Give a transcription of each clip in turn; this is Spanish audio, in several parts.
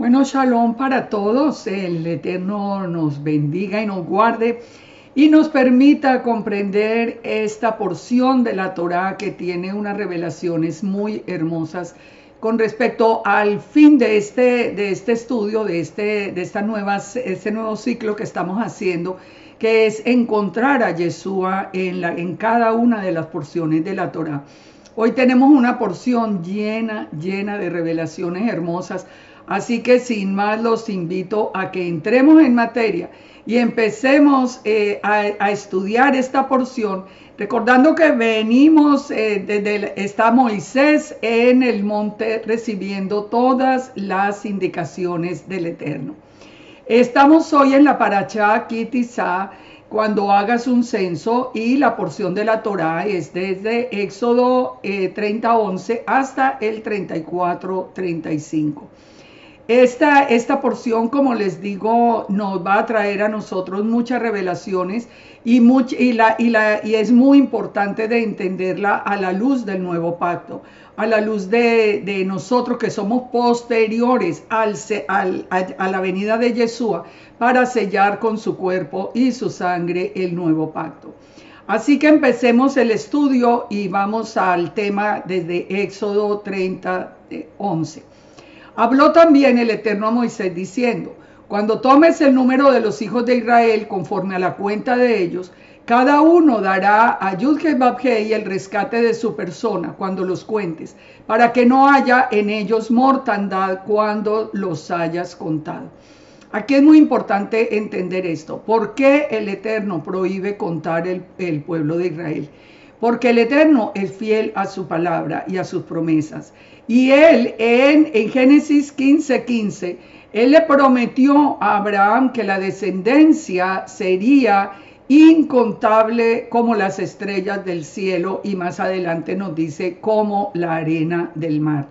Bueno, shalom para todos. El Eterno nos bendiga y nos guarde y nos permita comprender esta porción de la Torá que tiene unas revelaciones muy hermosas con respecto al fin de este estudio, este nuevo ciclo que estamos haciendo, que es encontrar a Yeshua en cada una de las porciones de la Torá. Hoy tenemos una porción llena de revelaciones hermosas. Así que sin más los invito a que entremos en materia y empecemos a estudiar esta porción, recordando que está Moisés en el monte recibiendo todas las indicaciones del Eterno. Estamos hoy en la Parashá Ki Tisa, cuando hagas un censo, y la porción de la Torá es desde Éxodo 30:11 hasta el 34:35. Esta porción, como les digo, nos va a traer a nosotros muchas revelaciones y es muy importante de entenderla a la luz del nuevo pacto, a la luz de nosotros que somos posteriores a la venida de Yeshua para sellar con su cuerpo y su sangre el nuevo pacto. Así que empecemos el estudio y vamos al tema desde Éxodo 30:11. Habló también el Eterno a Moisés diciendo: cuando tomes el número de los hijos de Israel conforme a la cuenta de ellos, cada uno dará a Yud-Heh-Vav-Heh el rescate de su persona cuando los cuentes, para que no haya en ellos mortandad cuando los hayas contado. Aquí es muy importante entender esto. ¿Por qué el Eterno prohíbe contar el pueblo de Israel? Porque el Eterno es fiel a su palabra y a sus promesas. Y él en Génesis 15:15, él le prometió a Abraham que la descendencia sería incontable como las estrellas del cielo, y más adelante nos dice como la arena del mar.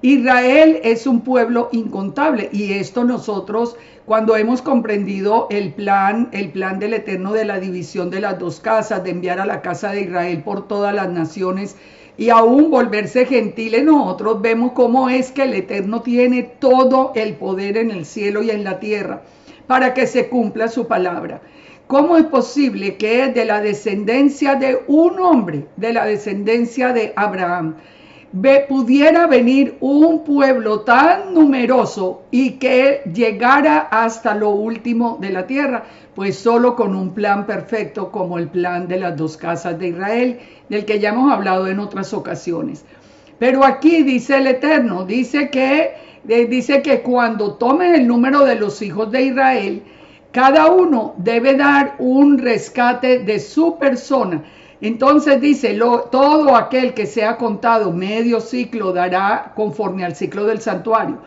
Israel es un pueblo incontable, y esto nosotros, cuando hemos comprendido el plan del Eterno de la división de las dos casas, de enviar a la casa de Israel por todas las naciones y aún volverse gentiles, nosotros vemos cómo es que el Eterno tiene todo el poder en el cielo y en la tierra para que se cumpla su palabra. ¿Cómo es posible que de la descendencia de un hombre, de la descendencia de Abraham, pudiera venir un pueblo tan numeroso y que llegara hasta lo último de la tierra? Pues solo con un plan perfecto como el plan de las dos casas de Israel, del que ya hemos hablado en otras ocasiones. Pero aquí dice el Eterno, dice que cuando tomen el número de los hijos de Israel, cada uno debe dar un rescate de su persona. Entonces dice, todo aquel que sea contado medio ciclo dará conforme al ciclo del santuario.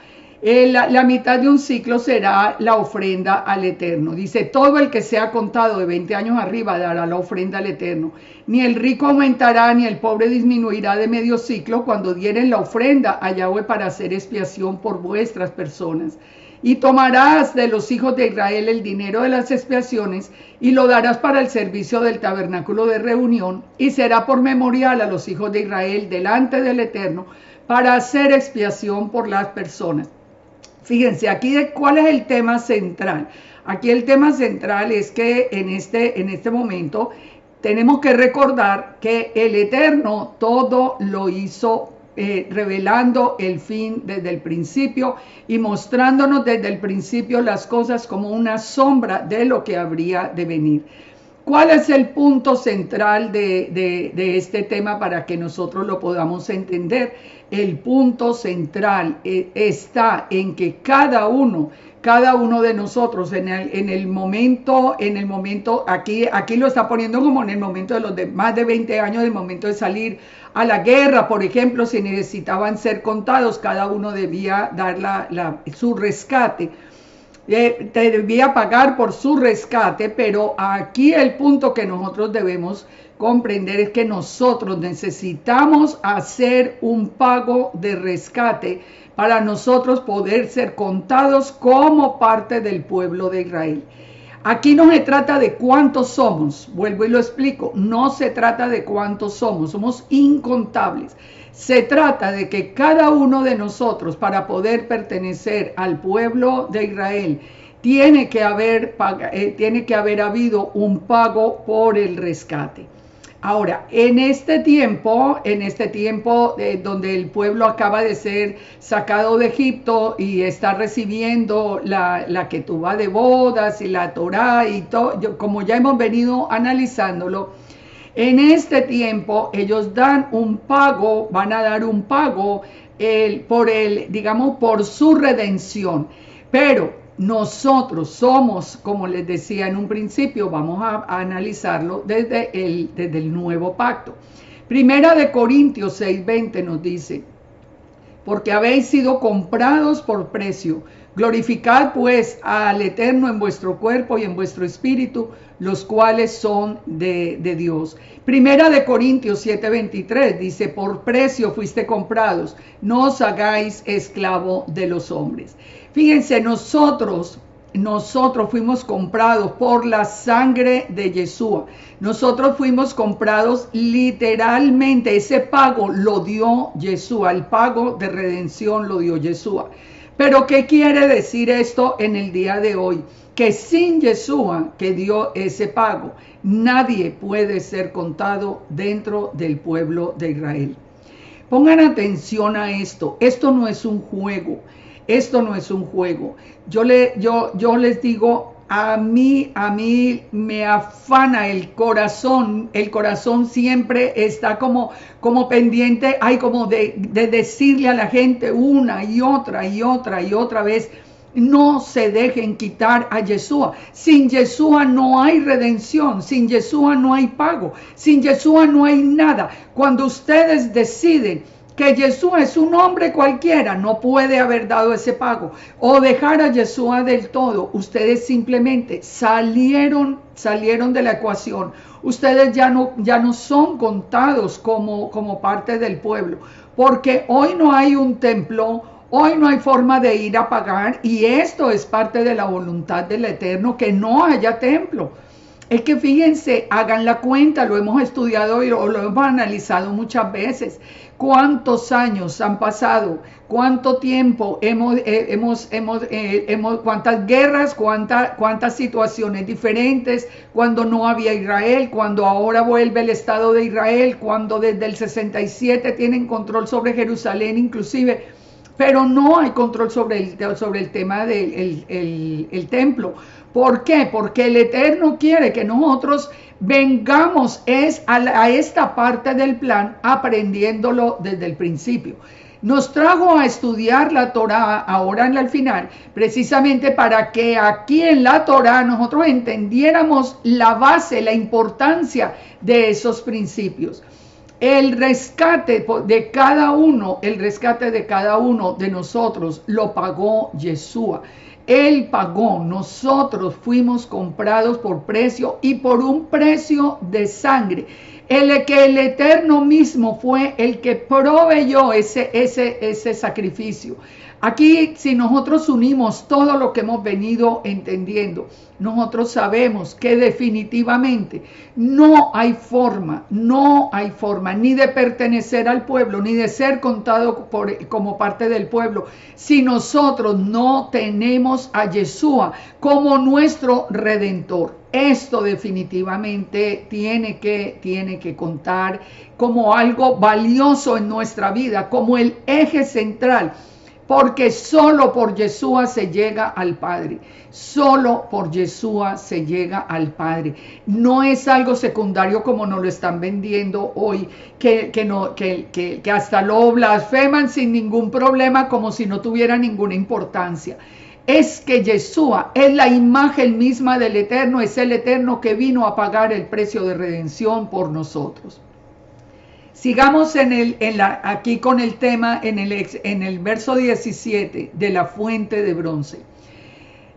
La mitad de un ciclo será la ofrenda al Eterno. Dice, todo el que sea contado de 20 años arriba dará la ofrenda al Eterno. Ni el rico aumentará, ni el pobre disminuirá de medio ciclo cuando dieren la ofrenda a Yahweh para hacer expiación por vuestras personas. Y tomarás de los hijos de Israel el dinero de las expiaciones y lo darás para el servicio del tabernáculo de reunión, y será por memorial a los hijos de Israel delante del Eterno para hacer expiación por las personas. Fíjense, aquí cuál es el tema central. Aquí el tema central es que en este momento tenemos que recordar que el Eterno todo lo hizo revelando el fin desde el principio y mostrándonos desde el principio las cosas como una sombra de lo que habría de venir. ¿Cuál es el punto central de este tema para que nosotros lo podamos entender? El punto central está en que cada uno de nosotros en el momento, aquí lo está poniendo como en el momento de los más de 20 años, del momento de salir a la guerra, por ejemplo, si necesitaban ser contados, cada uno debía dar su rescate. Te debía pagar por su rescate, pero aquí el punto que nosotros debemos comprender es que nosotros necesitamos hacer un pago de rescate para nosotros poder ser contados como parte del pueblo de Israel. Aquí no se trata de cuántos somos, vuelvo y lo explico, no se trata de cuántos somos incontables. Se trata de que cada uno de nosotros, para poder pertenecer al pueblo de Israel, tiene que haber habido un pago por el rescate. Ahora, en este tiempo donde el pueblo acaba de ser sacado de Egipto y está recibiendo la ketubá de bodas y la Torá y todo, como ya hemos venido analizándolo, en este tiempo ellos dan un pago, van a dar un pago por su redención. Pero nosotros somos, como les decía en un principio, vamos a analizarlo desde el nuevo pacto. Primera de Corintios 6:20 nos dice: porque habéis sido comprados por precio. Glorificad pues al Eterno en vuestro cuerpo y en vuestro espíritu, los cuales son de Dios. Primera de Corintios 7:23 dice: por precio fuiste comprados, no os hagáis esclavo de los hombres. Fíjense, nosotros fuimos comprados por la sangre de Yeshua. Nosotros fuimos comprados literalmente. Ese pago lo dio Yeshua. El pago de redención lo dio Yeshua. Pero ¿qué quiere decir esto en el día de hoy? Que sin Yeshua, que dio ese pago, nadie puede ser contado dentro del pueblo de Israel. Pongan atención a esto. Esto no es un juego. Esto no es un juego. Yo les digo, a mí me afana el corazón. El corazón siempre está como pendiente, como de decirle a la gente una y otra vez: no se dejen quitar a Yeshua. Sin Yeshua no hay redención, sin Yeshua no hay pago, sin Yeshua no hay nada. Cuando ustedes deciden que Yeshua es un hombre cualquiera, no puede haber dado ese pago, o dejar a Yeshua del todo, ustedes simplemente salieron de la ecuación. Ustedes ya no son contados como parte del pueblo, porque hoy no hay un templo, hoy no hay forma de ir a pagar, y esto es parte de la voluntad del Eterno, que no haya templo. Es que fíjense, hagan la cuenta, lo hemos estudiado y lo hemos analizado muchas veces. ¿Cuántos años han pasado? ¿Cuánto tiempo cuántas guerras, cuántas situaciones diferentes? Cuando no había Israel, cuando ahora vuelve el Estado de Israel, cuando desde el 67 tienen control sobre Jerusalén inclusive, pero no hay control sobre el tema del templo. ¿Por qué? Porque el Eterno quiere que nosotros vengamos a esta parte del plan aprendiéndolo desde el principio. Nos trajo a estudiar la Torá ahora en el final, precisamente para que aquí en la Torá nosotros entendiéramos la base, la importancia de esos principios. El rescate de cada uno de nosotros lo pagó Yeshua. Él pagó, nosotros fuimos comprados por precio y por un precio de sangre. El Eterno mismo fue el que proveyó ese sacrificio. Aquí, si nosotros unimos todo lo que hemos venido entendiendo, nosotros sabemos que definitivamente no hay forma ni de pertenecer al pueblo, ni de ser contado como parte del pueblo, si nosotros no tenemos a Yeshua como nuestro Redentor. Esto definitivamente tiene que contar como algo valioso en nuestra vida, como el eje central. Porque solo por Yeshua se llega al Padre. Solo por Yeshua se llega al Padre. No es algo secundario como nos lo están vendiendo hoy, que hasta lo blasfeman sin ningún problema, como si no tuviera ninguna importancia. Es que Yeshua es la imagen misma del Eterno, es el Eterno que vino a pagar el precio de redención por nosotros. Sigamos aquí con el tema en el verso 17 de la fuente de bronce.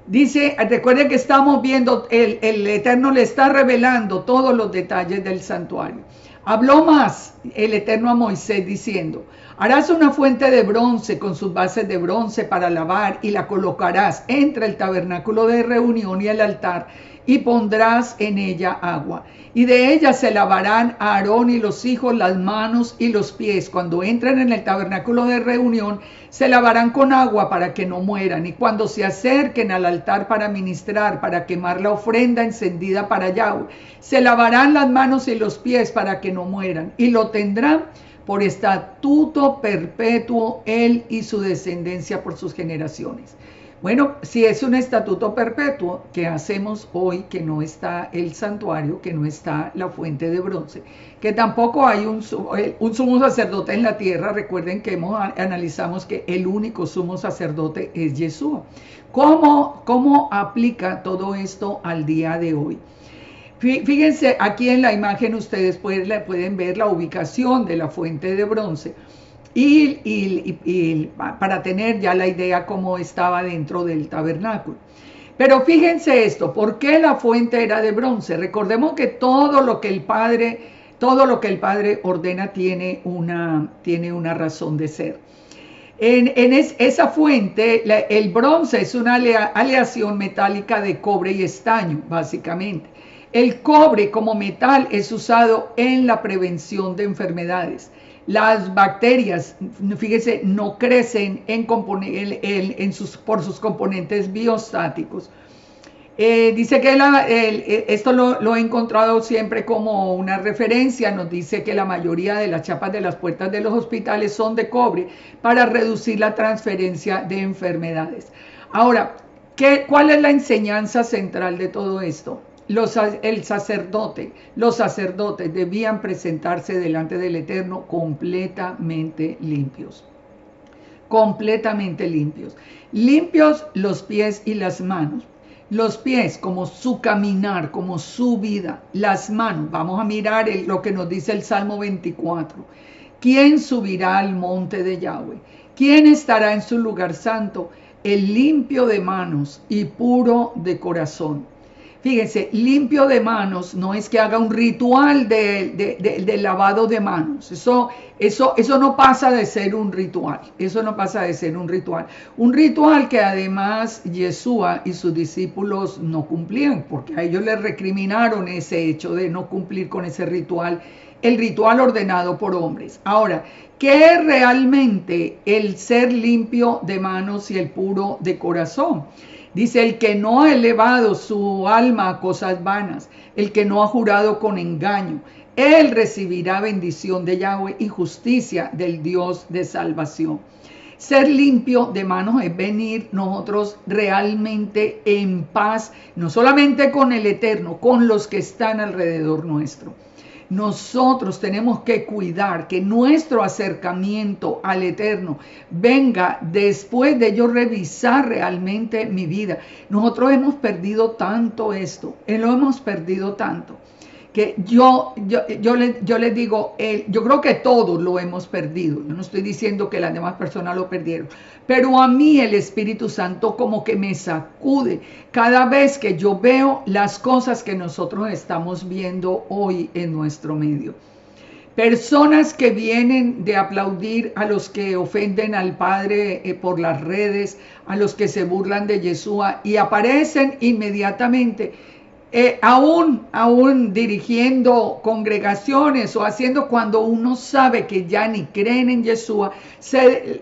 Dice, recuerden que estamos viendo, el Eterno le está revelando todos los detalles del santuario. Habló más el Eterno a Moisés diciendo: harás una fuente de bronce con sus bases de bronce para lavar y la colocarás entre el tabernáculo de reunión y el altar y pondrás en ella agua. Y de ella se lavarán a Aarón y los hijos las manos y los pies. Cuando entren en el tabernáculo de reunión, se lavarán con agua para que no mueran. Y cuando se acerquen al altar para ministrar, para quemar la ofrenda encendida para Yahweh, se lavarán las manos y los pies para que no mueran. Y lo tendrán por estatuto perpetuo él y su descendencia por sus generaciones. Bueno, si es un estatuto perpetuo, ¿qué hacemos hoy que no está el santuario, que no está la fuente de bronce? Que tampoco hay un sumo sacerdote en la tierra. Recuerden que analizamos que el único sumo sacerdote es Yeshua. ¿Cómo aplica todo esto al día de hoy? Fíjense, aquí en la imagen ustedes pueden ver la ubicación de la fuente de bronce. Y para tener ya la idea cómo estaba dentro del tabernáculo. Pero fíjense esto, ¿por qué la fuente era de bronce? Recordemos que todo lo que el Padre ordena tiene una razón de ser. Esa fuente, el bronce es una aleación metálica de cobre y estaño, básicamente. El cobre como metal es usado en la prevención de enfermedades. Las bacterias, fíjese, no crecen por sus componentes biostáticos. Dice que esto lo he encontrado siempre como una referencia. Nos dice que la mayoría de las chapas de las puertas de los hospitales son de cobre para reducir la transferencia de enfermedades. Ahora, ¿cuál es la enseñanza central de todo esto? Los sacerdotes debían presentarse delante del Eterno completamente limpios. Completamente limpios. Limpios los pies y las manos. Los pies como su caminar, como su vida. Las manos, vamos a mirar lo que nos dice el Salmo 24. ¿Quién subirá al monte de Yahweh? ¿Quién estará en su lugar santo? El limpio de manos y puro de corazón. Fíjense, limpio de manos no es que haga un ritual de lavado de manos. Eso no pasa de ser un ritual. Eso no pasa de ser un ritual. Un ritual que además Yeshua y sus discípulos no cumplían, porque a ellos les recriminaron ese hecho de no cumplir con ese ritual, el ritual ordenado por hombres. Ahora, ¿qué es realmente el ser limpio de manos y el puro de corazón? Dice, el que no ha elevado su alma a cosas vanas, el que no ha jurado con engaño, él recibirá bendición de Yahweh y justicia del Dios de salvación. Ser limpio de manos es venir nosotros realmente en paz, no solamente con el Eterno, con los que están alrededor nuestro. Nosotros tenemos que cuidar que nuestro acercamiento al Eterno venga después de yo revisar realmente mi vida. Nosotros hemos perdido tanto esto, lo hemos perdido tanto, que yo les digo, yo creo que todos lo hemos perdido. Yo no estoy diciendo que las demás personas lo perdieron, pero a mí el Espíritu Santo como que me sacude cada vez que yo veo las cosas que nosotros estamos viendo hoy en nuestro medio. Personas que vienen de aplaudir a los que ofenden al Padre por las redes, a los que se burlan de Yeshua y aparecen inmediatamente aún dirigiendo congregaciones o haciendo, cuando uno sabe que ya ni creen en Yeshua,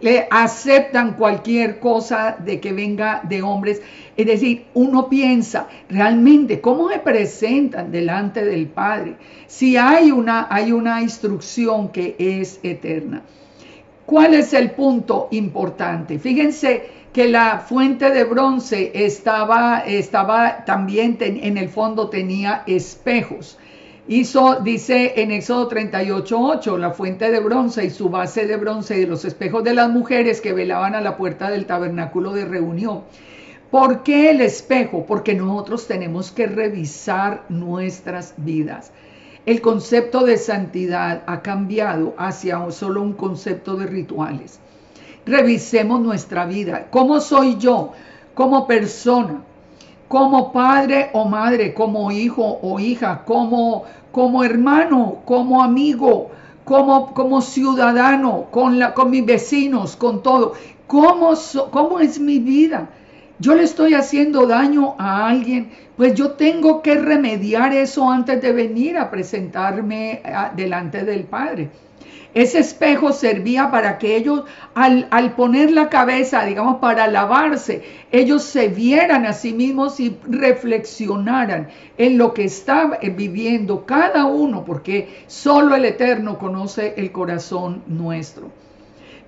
le aceptan cualquier cosa de que venga de hombres. Es decir, uno piensa realmente cómo se presentan delante del Padre, si hay una instrucción que es eterna. ¿Cuál es el punto importante? Fíjense que la fuente de bronce estaba también en el fondo tenía espejos. Dice en Éxodo 38:8, la fuente de bronce y su base de bronce y los espejos de las mujeres que velaban a la puerta del tabernáculo de reunión. ¿Por qué el espejo? Porque nosotros tenemos que revisar nuestras vidas. El concepto de santidad ha cambiado hacia solo un concepto de rituales. Revisemos nuestra vida. ¿Cómo soy yo como persona? Como padre o madre, como hijo o hija, como hermano, como amigo, como ciudadano, con mis vecinos, con todo. ¿Cómo es mi vida? yo le estoy haciendo daño a alguien, pues yo tengo que remediar eso antes de venir a presentarme delante del Padre. Ese espejo servía para que ellos, al poner la cabeza, digamos, para lavarse, ellos se vieran a sí mismos y reflexionaran en lo que está viviendo cada uno, porque solo el Eterno conoce el corazón nuestro.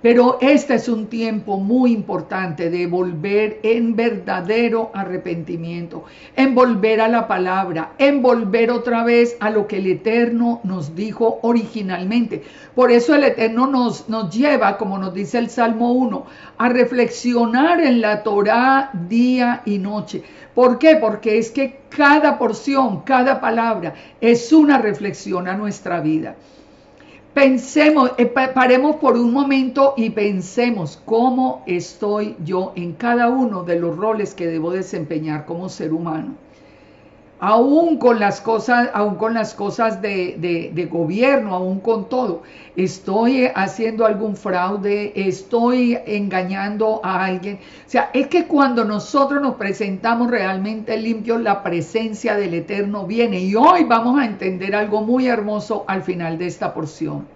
Pero este es un tiempo muy importante de volver en verdadero arrepentimiento, en volver a la palabra, en volver otra vez a lo que el Eterno nos dijo originalmente. Por eso el Eterno nos lleva, como nos dice el Salmo 1, a reflexionar en la Torá día y noche. ¿Por qué? Porque es que cada porción, cada palabra es una reflexión a nuestra vida. Pensemos, paremos por un momento y pensemos cómo estoy yo en cada uno de los roles que debo desempeñar como ser humano. Aún con las cosas de gobierno, aún con todo, estoy haciendo algún fraude, estoy engañando a alguien. O sea, es que cuando nosotros nos presentamos realmente limpios, la presencia del Eterno viene. Y hoy vamos a entender algo muy hermoso al final de esta porción.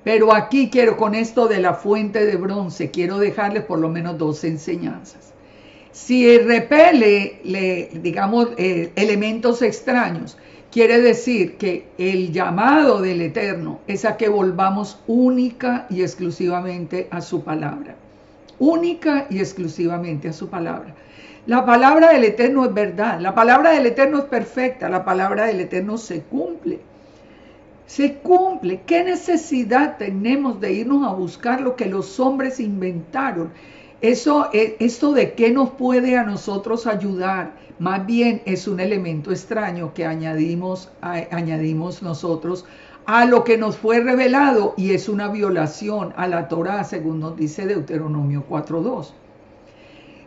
Pero aquí quiero, con esto de la fuente de bronce, quiero dejarles por lo menos dos enseñanzas. Si repele, digamos, elementos extraños, quiere decir que el llamado del Eterno es a que volvamos única y exclusivamente a su palabra. Única y exclusivamente a su palabra. La palabra del Eterno es verdad, la palabra del Eterno es perfecta, la palabra del Eterno se cumple. Se cumple. ¿Qué necesidad tenemos de irnos a buscar lo que los hombres inventaron? Esto de qué nos puede a nosotros ayudar, más bien es un elemento extraño que añadimos nosotros a lo que nos fue revelado, y es una violación a la Torá, según nos dice Deuteronomio 4:2.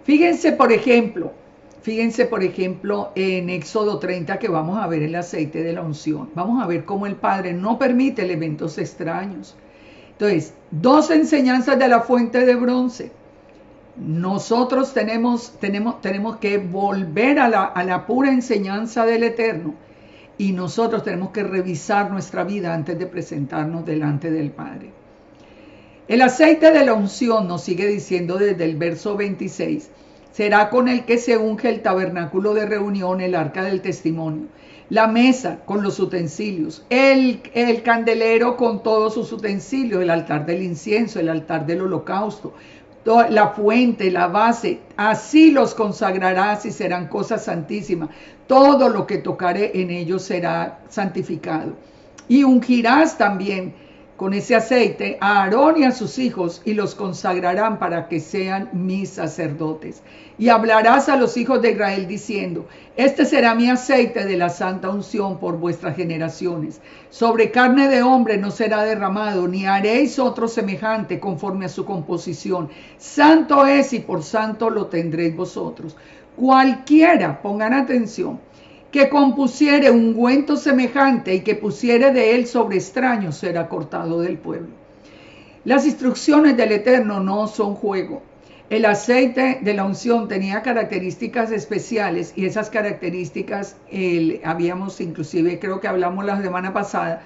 Fíjense, por ejemplo, en Éxodo 30, que vamos a ver el aceite de la unción. Vamos a ver cómo el Padre no permite elementos extraños. Entonces, dos enseñanzas de la fuente de bronce. Nosotros tenemos que volver a la pura enseñanza del Eterno, y nosotros tenemos que revisar nuestra vida antes de presentarnos delante del Padre. El aceite de la unción nos sigue diciendo desde el verso 26, será con el que se unge el tabernáculo de reunión, el arca del testimonio, la mesa con los utensilios, el candelero con todos sus utensilios, el altar del incienso, el altar del holocausto, la fuente, la base, así los consagrarás y serán cosas santísimas. Todo lo que tocare en ellos será santificado. Y ungirás también con ese aceite a Aarón y a sus hijos, y los consagrarán para que sean mis sacerdotes. Y hablarás a los hijos de Israel diciendo, este será mi aceite de la santa unción por vuestras generaciones. Sobre carne de hombre no será derramado, ni haréis otro semejante conforme a su composición. Santo es, y por santo lo tendréis vosotros. Cualquiera, pongan atención, que compusiere ungüento semejante y que pusiere de él sobre extraños será cortado del pueblo. Las instrucciones del Eterno no son juego. El aceite de la unción tenía características especiales, y esas características habíamos, inclusive creo que hablamos la semana pasada,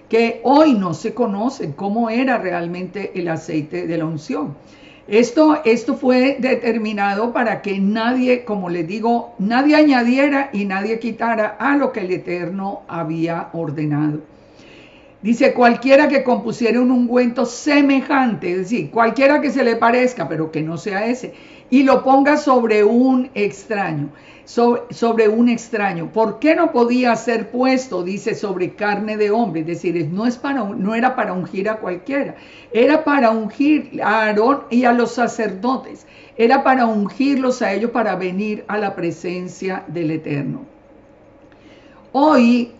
que hoy no se conocen cómo era realmente el aceite de la unción. Esto fue determinado para que nadie, como les digo, nadie añadiera y nadie quitara a lo que el Eterno había ordenado. Dice, cualquiera que compusiera un ungüento semejante, es decir, cualquiera que se le parezca, pero que no sea ese, y lo ponga sobre un extraño. Sobre un extraño. ¿Por qué no podía ser puesto? Dice, sobre carne de hombre. Es decir, no era para ungir a cualquiera. Era para ungir a Aarón y a los sacerdotes. Era para ungirlos a ellos para venir a la presencia del Eterno. Hoy,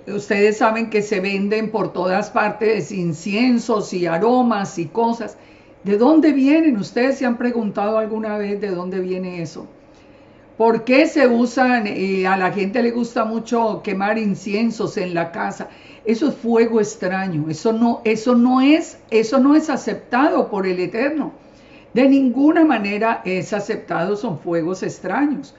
ustedes saben que se venden por todas partes inciensos y aromas y cosas. ¿De dónde vienen? ¿Ustedes se han preguntado alguna vez de dónde viene eso? ¿Por qué se usan? A la gente le gusta mucho quemar inciensos en la casa. Eso es fuego extraño. Eso no es aceptado por el Eterno. De ninguna manera es aceptado, son fuegos extraños.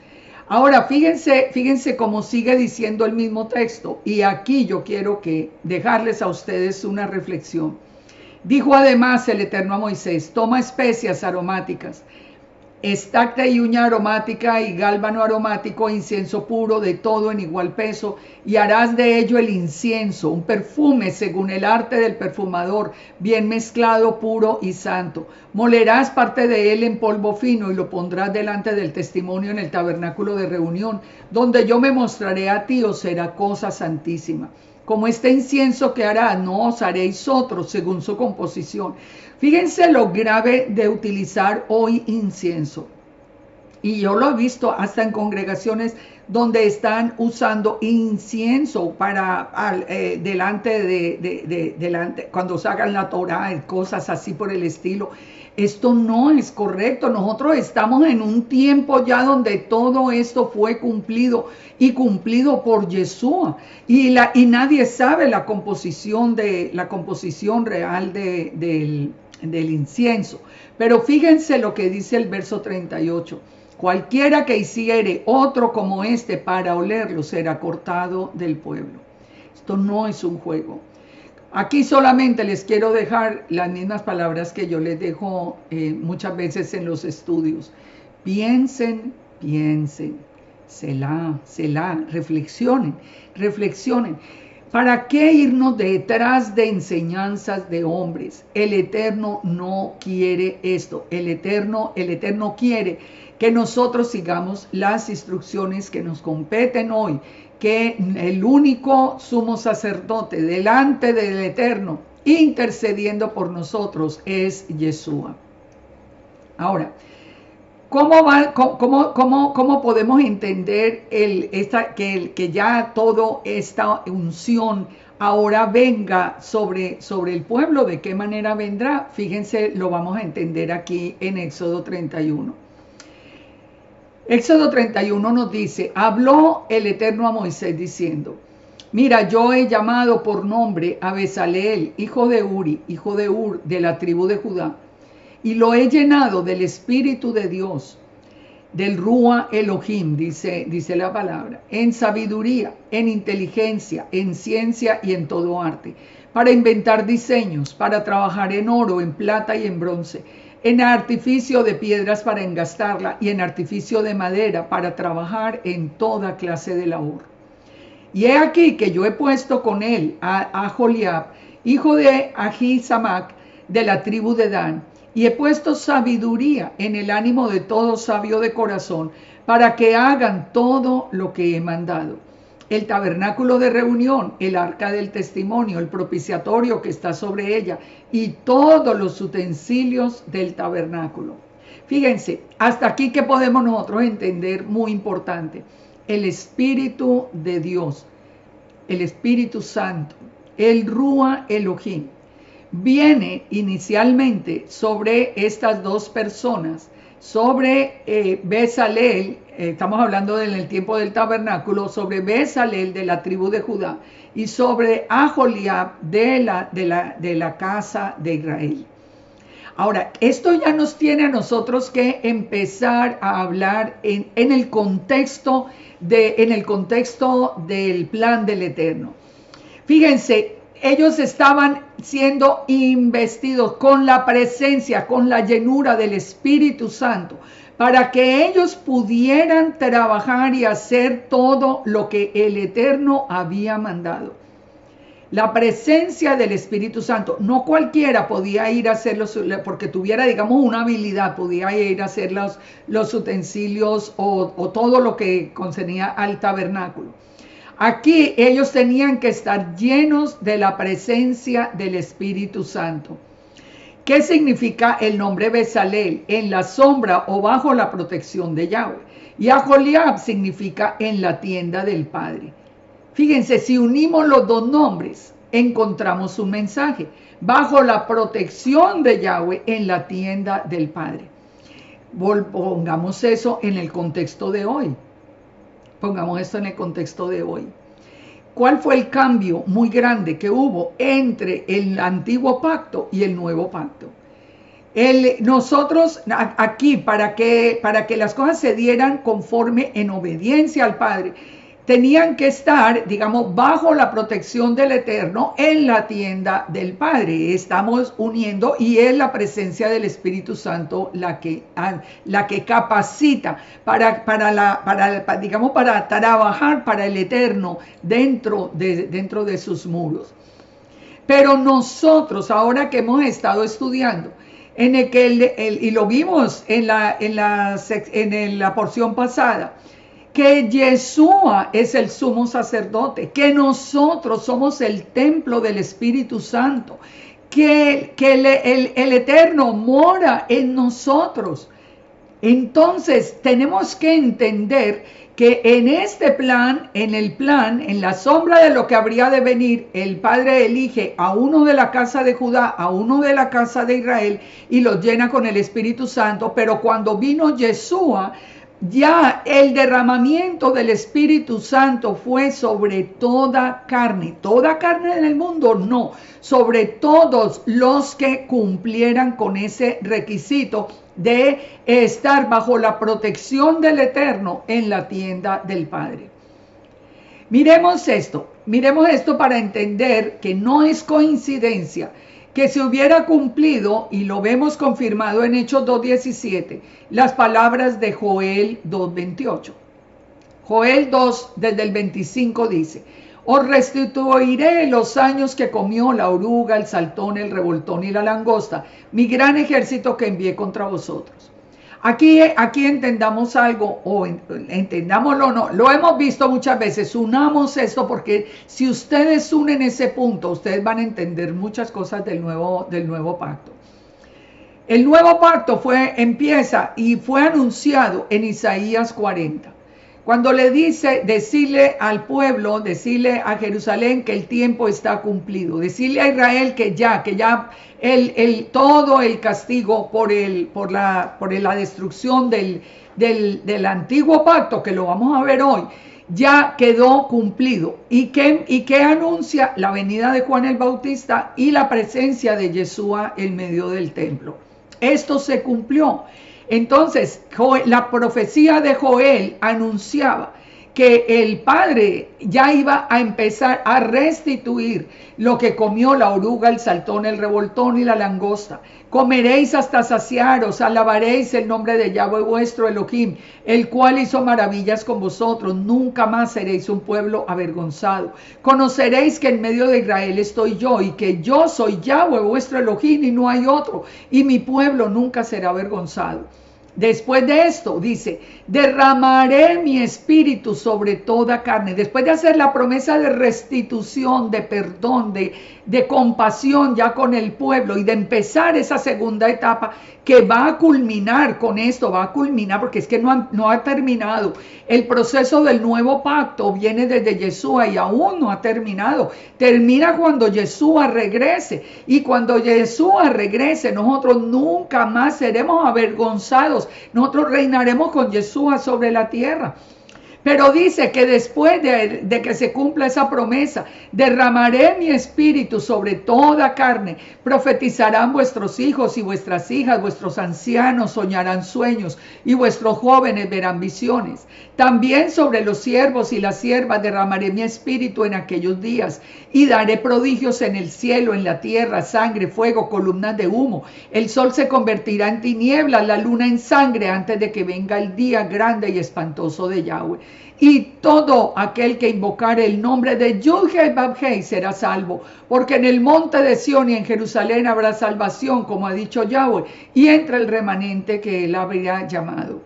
Ahora, fíjense cómo sigue diciendo el mismo texto. Y aquí yo quiero dejarles a ustedes una reflexión. Dijo además el Eterno a Moisés: toma especias aromáticas, estacta y uña aromática y gálbano aromático, incienso puro de todo en igual peso, y harás de ello el incienso, un perfume según el arte del perfumador, bien mezclado, puro y santo. Molerás parte de él en polvo fino y lo pondrás delante del testimonio en el tabernáculo de reunión, donde yo me mostraré a ti, os será cosa santísima. Como este incienso que hará, no os haréis otro según su composición. Fíjense lo grave de utilizar hoy incienso. Y yo lo he visto hasta en congregaciones donde están usando incienso para delante, cuando sacan la Torá y cosas así por el estilo. Esto no es correcto. Nosotros estamos en un tiempo ya donde todo esto fue cumplido y cumplido por Yeshua. Y nadie sabe la composición real del incienso. Pero fíjense lo que dice el verso 38. Cualquiera que hiciere otro como este para olerlo será cortado del pueblo. Esto no es un juego. Aquí solamente les quiero dejar las mismas palabras que yo les dejo muchas veces en los estudios. Piensen, Selah, reflexionen. ¿Para qué irnos detrás de enseñanzas de hombres? El Eterno no quiere esto. El Eterno quiere que nosotros sigamos las instrucciones que nos competen hoy, que el único sumo sacerdote delante del Eterno, intercediendo por nosotros, es Yeshua. Ahora, ¿cómo podemos entender que ya toda esta unción ahora venga sobre el pueblo? ¿De qué manera vendrá? Fíjense, lo vamos a entender aquí en Éxodo 31. Éxodo 31 nos dice: habló el Eterno a Moisés diciendo: mira, yo he llamado por nombre a Bezaleel, hijo de Uri, hijo de Ur, de la tribu de Judá, y lo he llenado del Espíritu de Dios, del Ruach Elohim, dice la palabra, en sabiduría, en inteligencia, en ciencia y en todo arte, para inventar diseños, para trabajar en oro, en plata y en bronce, en artificio de piedras para engastarla y en artificio de madera para trabajar en toda clase de labor. Y he aquí que yo he puesto con él a Joliab, hijo de Ahisamac, de la tribu de Dan, y he puesto sabiduría en el ánimo de todo sabio de corazón, para que hagan todo lo que he mandado. El tabernáculo de reunión, el arca del testimonio, el propiciatorio que está sobre ella y todos los utensilios del tabernáculo. Fíjense, hasta aquí que podemos nosotros entender, muy importante, el Espíritu de Dios, el Espíritu Santo, el Ruach Elohim, viene inicialmente sobre estas dos personas, sobre Bezaleel, estamos hablando en el tiempo del tabernáculo, sobre Bezaleel de la tribu de Judá y sobre Aholiab de la casa de Israel. Ahora, esto ya nos tiene a nosotros que empezar a hablar en el contexto del plan del Eterno. Fíjense, ellos estaban siendo investidos con la presencia, con la llenura del Espíritu Santo, para que ellos pudieran trabajar y hacer todo lo que el Eterno había mandado. La presencia del Espíritu Santo, no cualquiera podía ir a hacerlo, porque tuviera, digamos, una habilidad, podía ir a hacer los utensilios o todo lo que concernía al tabernáculo. Aquí ellos tenían que estar llenos de la presencia del Espíritu Santo. ¿Qué significa el nombre Bezaleel? En la sombra o bajo la protección de Yahweh. Y Aholiab significa en la tienda del Padre. Fíjense, si unimos los dos nombres, encontramos un mensaje. Bajo la protección de Yahweh en la tienda del Padre. Pongamos eso en el contexto de hoy. Pongamos esto en el contexto de hoy. ¿Cuál fue el cambio muy grande que hubo entre el antiguo pacto y el nuevo pacto? Nosotros aquí, para que las cosas se dieran conforme en obediencia al Padre, tenían que estar, digamos, bajo la protección del Eterno en la tienda del Padre. Estamos uniendo y es la presencia del Espíritu Santo la que capacita para trabajar para el Eterno dentro de sus muros. Pero nosotros, ahora que hemos estado estudiando, y lo vimos en la porción pasada, que Yeshua es el sumo sacerdote, que nosotros somos el templo del Espíritu Santo, que el Eterno mora en nosotros. Entonces tenemos que entender que en este plan, en la sombra de lo que habría de venir, el Padre elige a uno de la casa de Judá, a uno de la casa de Israel y los llena con el Espíritu Santo. Pero cuando vino Yeshua, ya el derramamiento del Espíritu Santo fue sobre toda carne en el mundo, no, sobre todos los que cumplieran con ese requisito de estar bajo la protección del Eterno en la tienda del Padre. Miremos esto para entender que no es coincidencia que se hubiera cumplido, y lo vemos confirmado en Hechos 2:17, las palabras de Joel 2:28. Joel 2, desde el 25 dice: os restituiré los años que comió la oruga, el saltón, el revoltón y la langosta, mi gran ejército que envié contra vosotros. Aquí entendamos algo, o entendámoslo o no, lo hemos visto muchas veces. Unamos esto, porque si ustedes unen ese punto, ustedes van a entender muchas cosas del nuevo pacto. El nuevo pacto empieza y fue anunciado en Isaías 40. Cuando le dice, decirle al pueblo, decirle a Jerusalén que el tiempo está cumplido, decirle a Israel que ya todo el castigo por la destrucción del antiguo pacto, que lo vamos a ver hoy, ya quedó cumplido. ¿Y qué anuncia? La venida de Juan el Bautista y la presencia de Yeshua en medio del templo. Esto se cumplió. Entonces, la profecía de Joel anunciaba que el Padre ya iba a empezar a restituir lo que comió la oruga, el saltón, el revoltón y la langosta. Comeréis hasta saciaros, alabaréis el nombre de Yahweh vuestro Elohim, el cual hizo maravillas con vosotros. Nunca más seréis un pueblo avergonzado. Conoceréis que en medio de Israel estoy yo, y que yo soy Yahweh vuestro Elohim y no hay otro, y mi pueblo nunca será avergonzado. Después de esto dice: derramaré mi espíritu sobre toda carne. Después de hacer la promesa de restitución, de perdón, de compasión ya con el pueblo, y de empezar esa segunda etapa que va a culminar con esto, porque es que no ha terminado. El proceso del nuevo pacto viene desde Yeshua y aún no ha terminado. Termina cuando Yeshua regrese, y cuando Yeshua regrese, nosotros nunca más seremos avergonzados. Nosotros reinaremos con Yeshua sobre la tierra. Pero dice que después de que se cumpla esa promesa, derramaré mi espíritu sobre toda carne. Profetizarán vuestros hijos y vuestras hijas, vuestros ancianos soñarán sueños y vuestros jóvenes verán visiones. También sobre los siervos y las siervas derramaré mi espíritu en aquellos días, y daré prodigios en el cielo, en la tierra, sangre, fuego, columnas de humo. El sol se convertirá en tinieblas, la luna en sangre, antes de que venga el día grande y espantoso de Yahweh. Y todo aquel que invocare el nombre de Yud-Heh-Vav-Heh será salvo, porque en el monte de Sión y en Jerusalén habrá salvación, como ha dicho Yahweh, y entre el remanente que él habría llamado.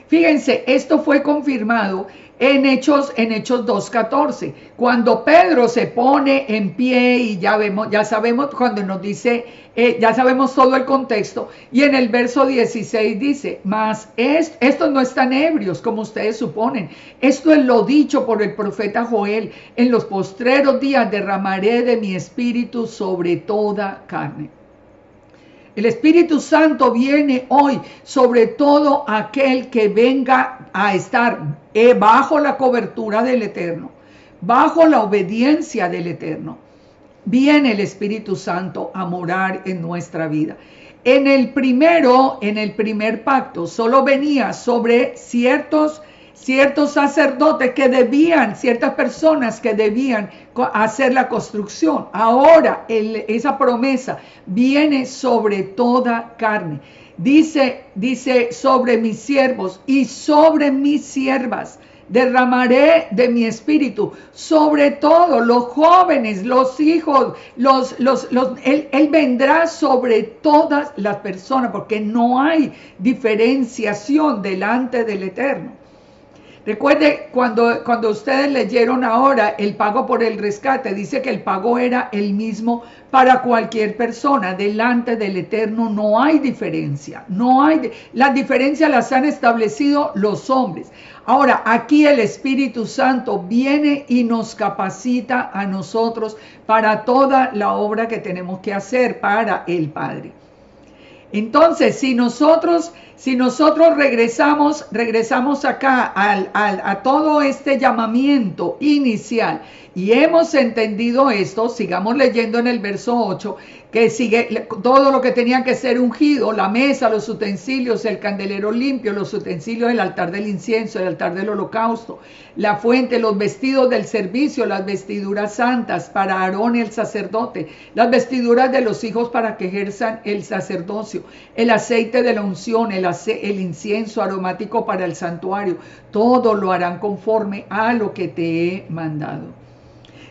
Fíjense, esto fue confirmado en Hechos 2:14, cuando Pedro se pone en pie, y ya sabemos cuando nos dice, ya sabemos todo el contexto, y en el verso 16 dice: mas estos no están ebrios como ustedes suponen, esto es lo dicho por el profeta Joel: en los postreros días derramaré de mi espíritu sobre toda carne. El Espíritu Santo viene hoy sobre todo aquel que venga a estar bajo la cobertura del Eterno, bajo la obediencia del Eterno. Viene el Espíritu Santo a morar en nuestra vida. En el primer pacto, solo venía sobre ciertos sacerdotes que debían, ciertas personas que debían hacer la construcción. Ahora esa promesa viene sobre toda carne. Dice sobre mis siervos y sobre mis siervas derramaré de mi espíritu sobre todo los jóvenes, los hijos, él vendrá sobre todas las personas, porque no hay diferenciación delante del Eterno. Recuerde, cuando ustedes leyeron ahora el pago por el rescate, dice que el pago era el mismo para cualquier persona. Delante del Eterno no hay diferencia. Las diferencias las han establecido los hombres. Ahora, aquí el Espíritu Santo viene y nos capacita a nosotros para toda la obra que tenemos que hacer para el Padre. Entonces, si nosotros regresamos acá a todo este llamamiento inicial y hemos entendido esto, sigamos leyendo en el verso 8, que sigue todo lo que tenía que ser ungido, la mesa, los utensilios, el candelero limpio, los utensilios del altar del incienso, el altar del holocausto, la fuente, los vestidos del servicio, las vestiduras santas para Aarón el sacerdote, las vestiduras de los hijos para que ejerzan el sacerdocio, el aceite de la unción, el incienso aromático para el santuario, todo lo harán conforme a lo que te he mandado.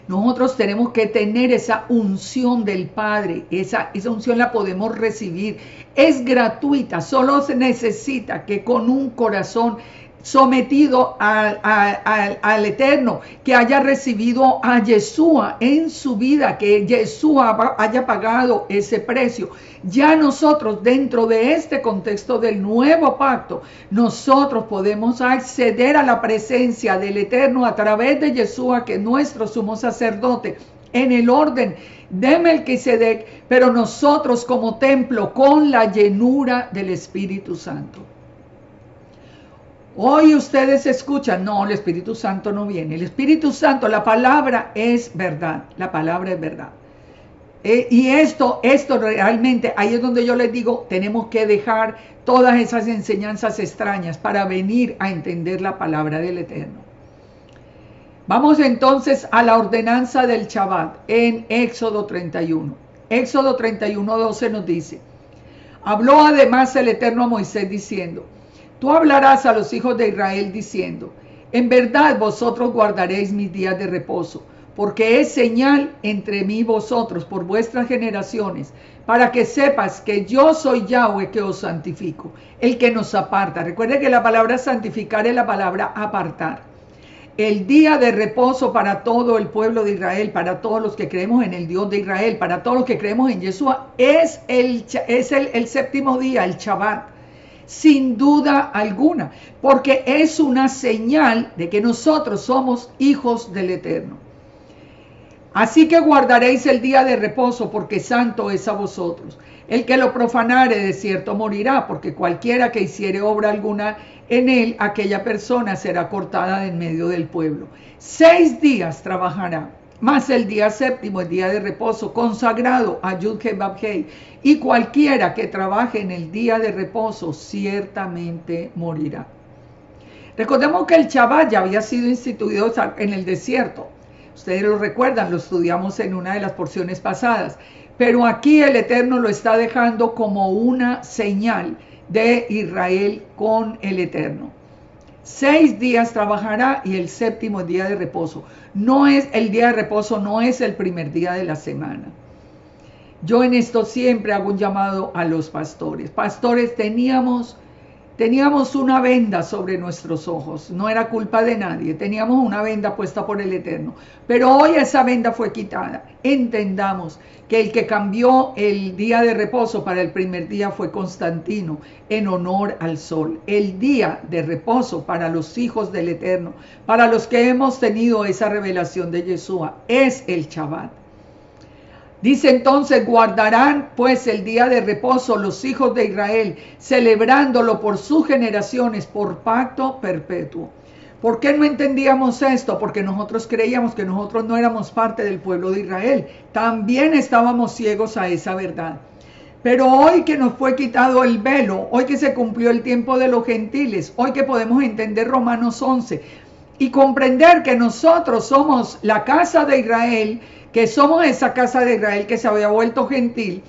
Nosotros tenemos que tener esa unción del Padre, esa unción la podemos recibir, es gratuita, solo se necesita que con un corazón sometido al Eterno, que haya recibido a Yeshua en su vida, que Yeshua haya pagado ese precio. Ya nosotros, dentro de este contexto del nuevo pacto, nosotros podemos acceder a la presencia del Eterno a través de Yeshua, que es nuestro sumo sacerdote, en el orden de Melquisedec, pero nosotros como templo con la llenura del Espíritu Santo. Hoy ustedes escuchan, no, el Espíritu Santo no viene. El Espíritu Santo, la palabra es verdad, la palabra es verdad. Y esto realmente, ahí es donde yo les digo, tenemos que dejar todas esas enseñanzas extrañas para venir a entender la palabra del Eterno. Vamos entonces a la ordenanza del Shabbat en Éxodo 31. Éxodo 31:12 nos dice: habló además el Eterno a Moisés diciendo: tú hablarás a los hijos de Israel diciendo: en verdad vosotros guardaréis mis días de reposo, porque es señal entre mí y vosotros por vuestras generaciones, para que sepas que yo soy Yahweh que os santifico, el que nos aparta. Recuerde que la palabra santificar es la palabra apartar. El día de reposo para todo el pueblo de Israel, para todos los que creemos en el Dios de Israel, para todos los que creemos en Yeshua, es el séptimo día, el Shabbat. Sin duda alguna, porque es una señal de que nosotros somos hijos del Eterno. Así que guardaréis el día de reposo, porque santo es a vosotros. El que lo profanare de cierto morirá, porque cualquiera que hiciere obra alguna en él, aquella persona será cortada de en medio del pueblo. 6 días trabajará, mas el día séptimo, el día de reposo, consagrado a Yud-Heh-Vav-Heh, y cualquiera que trabaje en el día de reposo, ciertamente morirá. Recordemos que el Shabbat ya había sido instituido en el desierto. Ustedes lo recuerdan, lo estudiamos en una de las porciones pasadas. Pero aquí el Eterno lo está dejando como una señal de Israel con el Eterno. 6 días trabajará y el séptimo día de reposo. El día de reposo no es el primer día de la semana. Yo en esto siempre hago un llamado a los pastores. Pastores, teníamos una venda sobre nuestros ojos. No era culpa de nadie. Teníamos una venda puesta por el Eterno. Pero hoy esa venda fue quitada. Entendamos que el que cambió el día de reposo para el primer día fue Constantino, en honor al sol. El día de reposo para los hijos del Eterno, para los que hemos tenido esa revelación de Yeshua, es el Shabbat. Dice entonces: guardarán pues el día de reposo los hijos de Israel, celebrándolo por sus generaciones, por pacto perpetuo. ¿Por qué no entendíamos esto? Porque nosotros creíamos que nosotros no éramos parte del pueblo de Israel. También estábamos ciegos a esa verdad. Pero hoy que nos fue quitado el velo, hoy que se cumplió el tiempo de los gentiles, hoy que podemos entender Romanos 11 y comprender que nosotros somos la casa de Israel, que somos esa casa de Israel que se había vuelto gentil,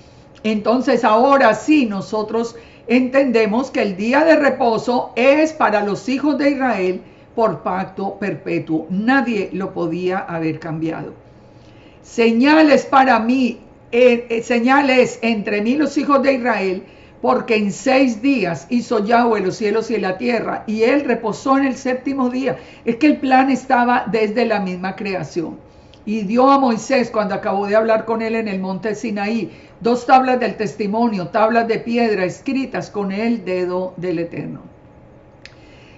entonces ahora sí nosotros entendemos que el día de reposo es para los hijos de Israel por pacto perpetuo. Nadie lo podía haber cambiado. Señales para mí, señales entre mí y los hijos de Israel, porque en 6 días hizo Yahweh los cielos y la tierra, y él reposó en el séptimo día. Es que el plan estaba desde la misma creación. Y dio a Moisés, cuando acabó de hablar con él en el monte Sinaí, 2 tablas del testimonio, tablas de piedra escritas con el dedo del Eterno.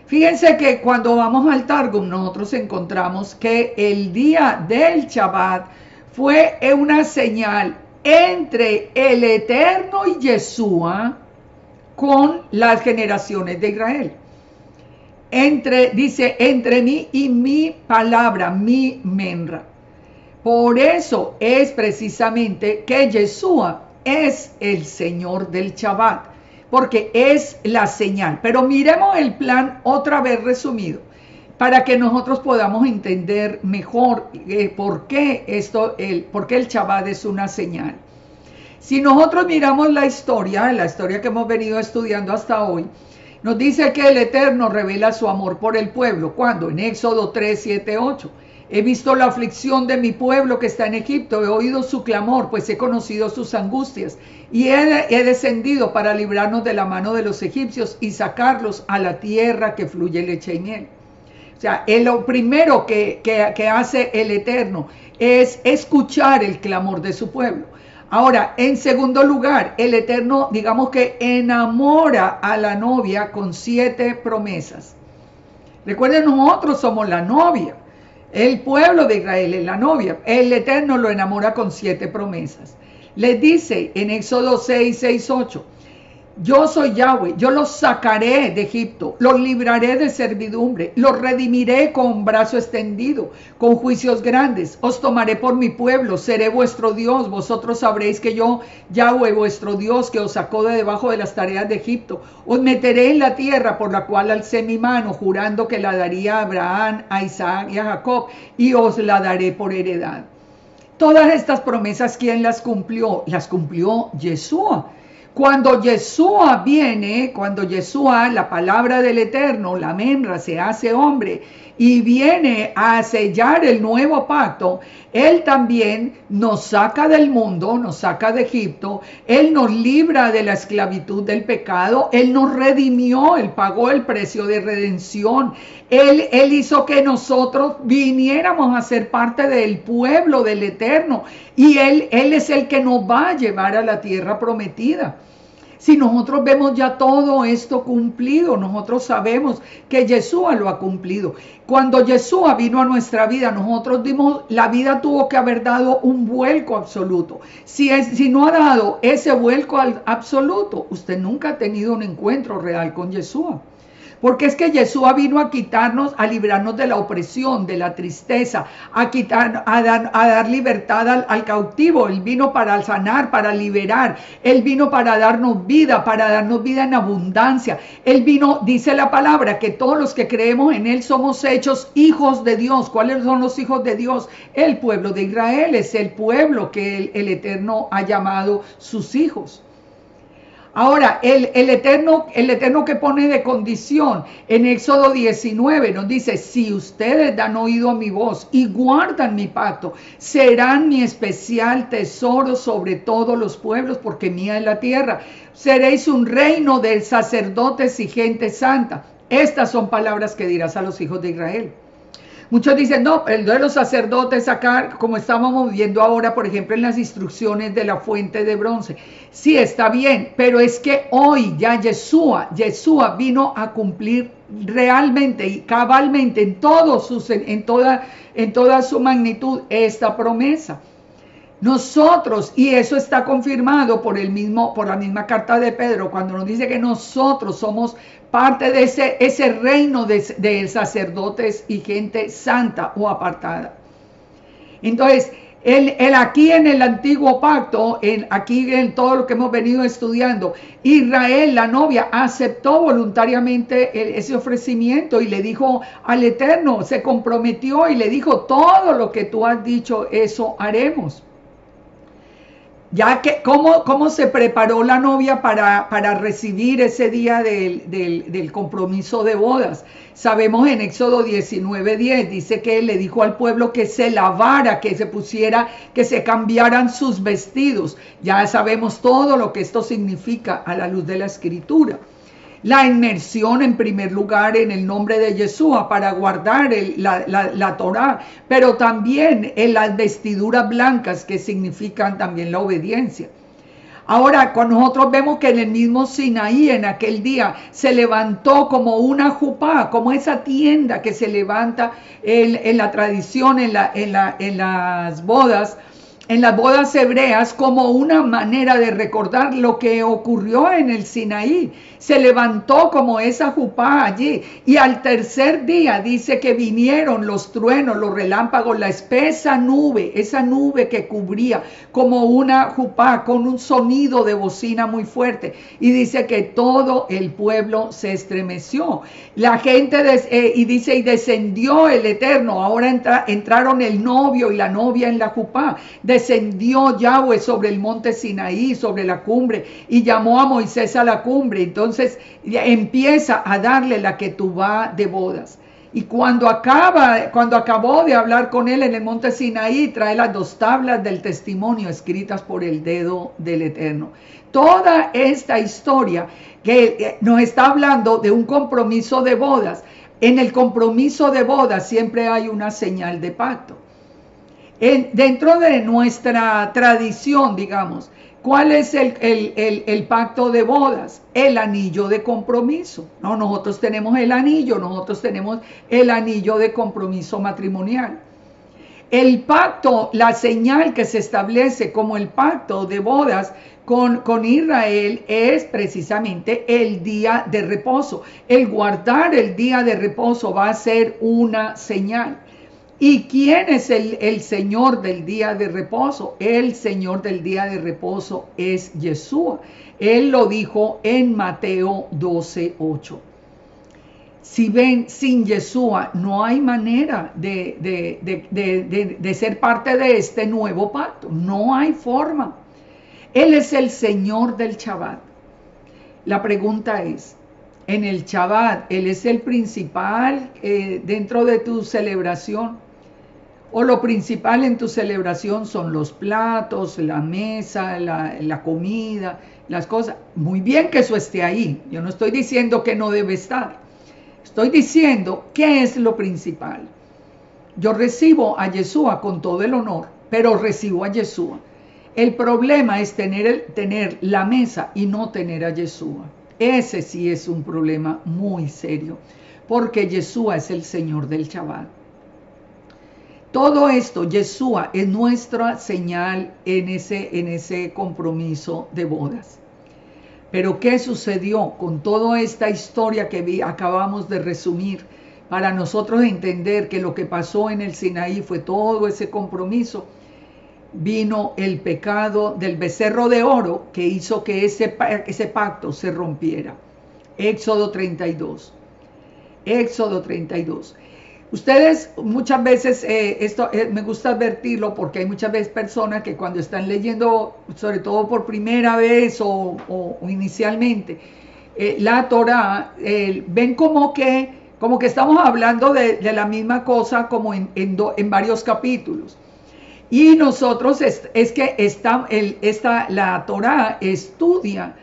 Fíjense que cuando vamos al Targum, nosotros encontramos que el día del Shabbat fue una señal entre el Eterno y Yeshua con las generaciones de Israel. Dice, entre mí y mi palabra, mi menra. Por eso es precisamente que Yeshua es el Señor del Shabbat, porque es la señal. Pero miremos el plan otra vez resumido, para que nosotros podamos entender mejor por qué el Shabbat es una señal. Si nosotros miramos la historia que hemos venido estudiando hasta hoy, nos dice que el Eterno revela su amor por el pueblo. ¿Cuándo? En Éxodo 3, 7, 8. He visto la aflicción de mi pueblo que está en Egipto, he oído su clamor, pues he conocido sus angustias, y he descendido para librarnos de la mano de los egipcios y sacarlos a la tierra que fluye leche y miel. O sea, lo primero que hace el Eterno es escuchar el clamor de su pueblo. Ahora, en segundo lugar, el Eterno, digamos que enamora a la novia con 7 promesas. Recuerden, nosotros somos la novia. El pueblo de Israel es la novia. El Eterno lo enamora con 7 promesas. Les dice en Éxodo 6, 6, 8. Yo soy Yahweh, yo los sacaré de Egipto, los libraré de servidumbre, los redimiré con brazo extendido, con juicios grandes, os tomaré por mi pueblo, seré vuestro Dios, vosotros sabréis que yo, Yahweh, vuestro Dios, que os sacó de debajo de las tareas de Egipto, os meteré en la tierra por la cual alcé mi mano, jurando que la daría a Abraham, a Isaac y a Jacob, y os la daré por heredad. Todas estas promesas, ¿quién las cumplió? Las cumplió Yeshua. Cuando Yeshua viene, la palabra del Eterno, la menra, se hace hombre y viene a sellar el nuevo pacto, Él también nos saca del mundo, nos saca de Egipto, Él nos libra de la esclavitud del pecado, Él nos redimió, Él pagó el precio de redención, Él hizo que nosotros viniéramos a ser parte del pueblo del Eterno y Él es el que nos va a llevar a la tierra prometida. Si nosotros vemos ya todo esto cumplido, nosotros sabemos que Yeshua lo ha cumplido. Cuando Yeshua vino a nuestra vida, nosotros la vida tuvo que haber dado un vuelco absoluto. Si no ha dado ese vuelco absoluto, usted nunca ha tenido un encuentro real con Yeshua. Porque es que Yeshua vino a quitarnos, a librarnos de la opresión, de la tristeza, a dar libertad al cautivo. Él vino para sanar, para liberar. Él vino para darnos vida en abundancia. Él vino, dice la palabra, que todos los que creemos en Él somos hechos hijos de Dios. ¿Cuáles son los hijos de Dios? El pueblo de Israel es el pueblo que el Eterno ha llamado sus hijos. Ahora, el Eterno que pone de condición en Éxodo 19 nos dice, si ustedes dan oído a mi voz y guardan mi pacto, serán mi especial tesoro sobre todos los pueblos, porque mía es la tierra. Seréis un reino de sacerdotes y gente santa. Estas son palabras que dirás a los hijos de Israel. Muchos dicen, no, el de los sacerdotes acá, como estábamos viendo ahora, por ejemplo, en las instrucciones de la fuente de bronce. Sí, está bien, pero es que hoy ya Yeshua vino a cumplir realmente y cabalmente en toda su magnitud esta promesa. Nosotros, y eso está confirmado por la misma carta de Pedro, cuando nos dice que nosotros somos parte de ese reino de sacerdotes y gente santa o apartada. Entonces, Aquí en el antiguo pacto, aquí en todo lo que hemos venido estudiando, Israel, la novia, aceptó voluntariamente ese ofrecimiento y le dijo al Eterno, se comprometió y le dijo, todo lo que tú has dicho, eso haremos. Ya que, ¿cómo se preparó la novia para recibir ese día del compromiso de bodas? Sabemos en Éxodo 19:10, dice que él le dijo al pueblo que se lavara, que se pusiera, que se cambiaran sus vestidos. Ya sabemos todo lo que esto significa a la luz de la Escritura. La inmersión en primer lugar en el nombre de Yeshua para guardar la Torá, pero también en las vestiduras blancas que significan también la obediencia. Ahora, cuando nosotros vemos que en el mismo Sinaí, en aquel día, se levantó como una jupá, como esa tienda que se levanta en la tradición, en las bodas, en las bodas hebreas, como una manera de recordar lo que ocurrió en el Sinaí. Se levantó como esa jupá allí, y al tercer día dice que vinieron los truenos, los relámpagos, la espesa nube, esa nube que cubría como una jupá con un sonido de bocina muy fuerte, y dice que todo el pueblo se estremeció. La gente y dice, y descendió el Eterno. Ahora entraron el novio y la novia en la jupá. Descendió Yahweh sobre el monte Sinaí, sobre la cumbre, y llamó a Moisés a la cumbre. Entonces empieza a darle la ketubá de bodas. Y cuando acabó de hablar con él en el monte Sinaí, trae las 2 tablas del testimonio escritas por el dedo del Eterno. Toda esta historia que nos está hablando de un compromiso de bodas. En el compromiso de bodas siempre hay una señal de pacto. Dentro de nuestra tradición, digamos, ¿cuál es el pacto de bodas? El anillo de compromiso. No, nosotros tenemos el anillo de compromiso matrimonial. El pacto, la señal que se establece como el pacto de bodas con Israel es precisamente el día de reposo. El guardar el día de reposo va a ser una señal. ¿Y quién es el Señor del día de reposo? El Señor del día de reposo es Yeshua. Él lo dijo en Mateo 12:8. Si ven, sin Yeshua no hay manera de ser parte de este nuevo pacto. No hay forma. Él es el Señor del Shabbat. La pregunta es, en el Shabbat, ¿Él es el principal dentro de tu celebración? ¿O lo principal en tu celebración son los platos, la mesa, la comida, las cosas? Muy bien que eso esté ahí. Yo no estoy diciendo que no debe estar. Estoy diciendo qué es lo principal. Yo recibo a Yeshua con todo el honor, pero recibo a Yeshua. El problema es tener la mesa y no tener a Yeshua. Ese sí es un problema muy serio, porque Yeshua es el Señor del Shabbat. Todo esto, Yeshua, es nuestra señal en ese compromiso de bodas. Pero ¿qué sucedió con toda esta historia que acabamos de resumir? Para nosotros entender que lo que pasó en el Sinaí fue todo ese compromiso. Vino el pecado del becerro de oro que hizo que ese pacto se rompiera. Éxodo 32. Éxodo 32. Ustedes muchas veces, me gusta advertirlo porque hay muchas veces personas que cuando están leyendo, sobre todo por primera vez o inicialmente, la Torá, ven como que estamos hablando de la misma cosa como en varios capítulos. Y nosotros la Torá estudia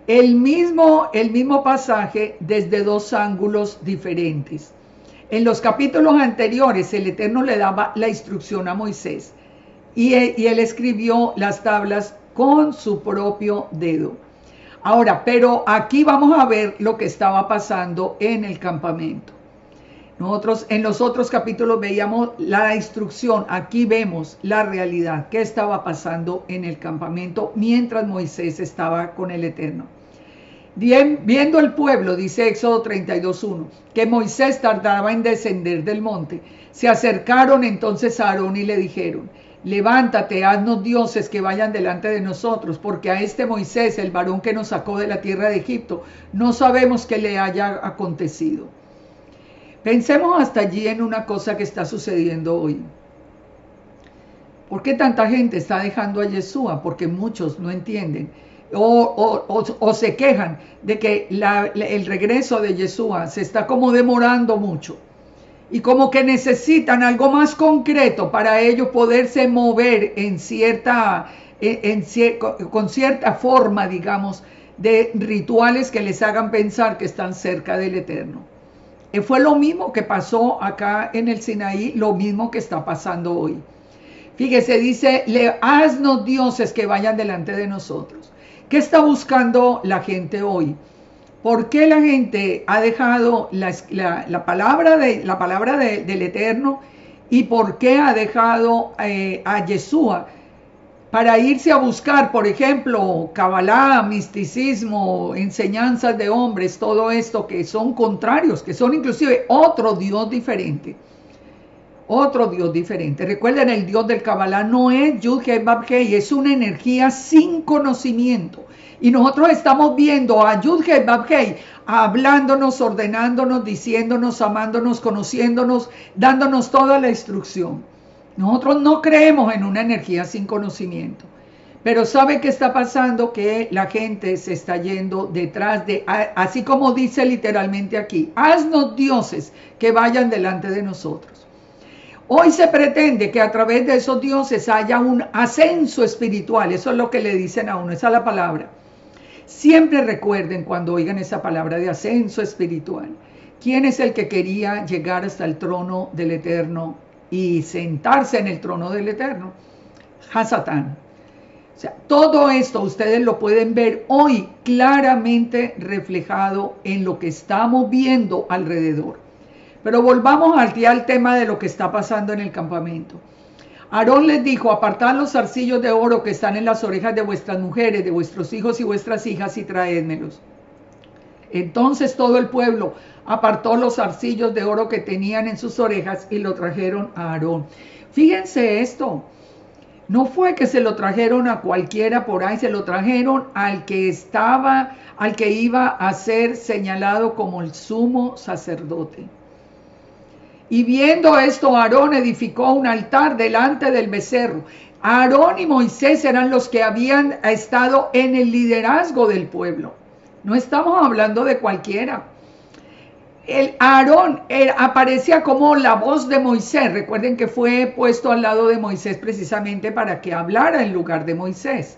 el mismo pasaje desde 2 ángulos diferentes. En los capítulos anteriores, el Eterno le daba la instrucción a Moisés y él escribió las tablas con su propio dedo. Ahora, pero aquí vamos a ver lo que estaba pasando en el campamento. Nosotros en los otros capítulos veíamos la instrucción, aquí vemos la realidad, qué estaba pasando en el campamento mientras Moisés estaba con el Eterno. Viendo el pueblo, dice Éxodo 32:1, que Moisés tardaba en descender del monte, se acercaron entonces a Aarón y le dijeron: levántate, haznos dioses que vayan delante de nosotros, porque a este Moisés, el varón que nos sacó de la tierra de Egipto, no sabemos qué le haya acontecido. Pensemos hasta allí en una cosa que está sucediendo hoy. ¿Por qué tanta gente está dejando a Yeshua? Porque muchos no entienden o se quejan de que el regreso de Yeshua se está como demorando mucho y como que necesitan algo más concreto para ellos poderse mover con cierta forma, digamos, de rituales que les hagan pensar que están cerca del Eterno. Fue lo mismo que pasó acá en el Sinaí, lo mismo que está pasando hoy. Fíjese, dice, haznos dioses que vayan delante de nosotros. ¿Qué está buscando la gente hoy? ¿Por qué la gente ha dejado la palabra del Eterno? ¿Y por qué ha dejado a Yeshua para irse a buscar, por ejemplo, Kabbalah, misticismo, enseñanzas de hombres, todo esto que son contrarios, que son inclusive otro Dios diferente? Otro Dios diferente. Recuerden, el Dios del Kabbalah no es Yud-Heh-Vav-Heh, es una energía sin conocimiento. Y nosotros estamos viendo a Yud-Heh-Vav-Heh hablándonos, ordenándonos, diciéndonos, amándonos, conociéndonos, dándonos toda la instrucción. Nosotros no creemos en una energía sin conocimiento. Pero ¿sabe qué está pasando? Que la gente se está yendo detrás de, así como dice literalmente aquí, haznos dioses que vayan delante de nosotros. Hoy se pretende que a través de esos dioses haya un ascenso espiritual. Eso es lo que le dicen a uno, esa es la palabra. Siempre recuerden cuando oigan esa palabra de ascenso espiritual. ¿Quién es el que quería llegar hasta el trono del Eterno y sentarse en el trono del Eterno? Hasatán. O sea, todo esto ustedes lo pueden ver hoy claramente reflejado en lo que estamos viendo alrededor. Pero volvamos al tema de lo que está pasando en el campamento. Aarón les dijo, apartad los zarcillos de oro que están en las orejas de vuestras mujeres, de vuestros hijos y vuestras hijas, y traédmelos. Entonces todo el pueblo apartó los zarcillos de oro que tenían en sus orejas y lo trajeron a Aarón. Fíjense esto, no fue que se lo trajeron a cualquiera por ahí, se lo trajeron al que iba a ser señalado como el sumo sacerdote. Y viendo esto, Aarón edificó un altar delante del becerro. Aarón y Moisés eran los que habían estado en el liderazgo del pueblo. No estamos hablando de cualquiera. Aarón aparecía como la voz de Moisés. Recuerden que fue puesto al lado de Moisés precisamente para que hablara en lugar de Moisés.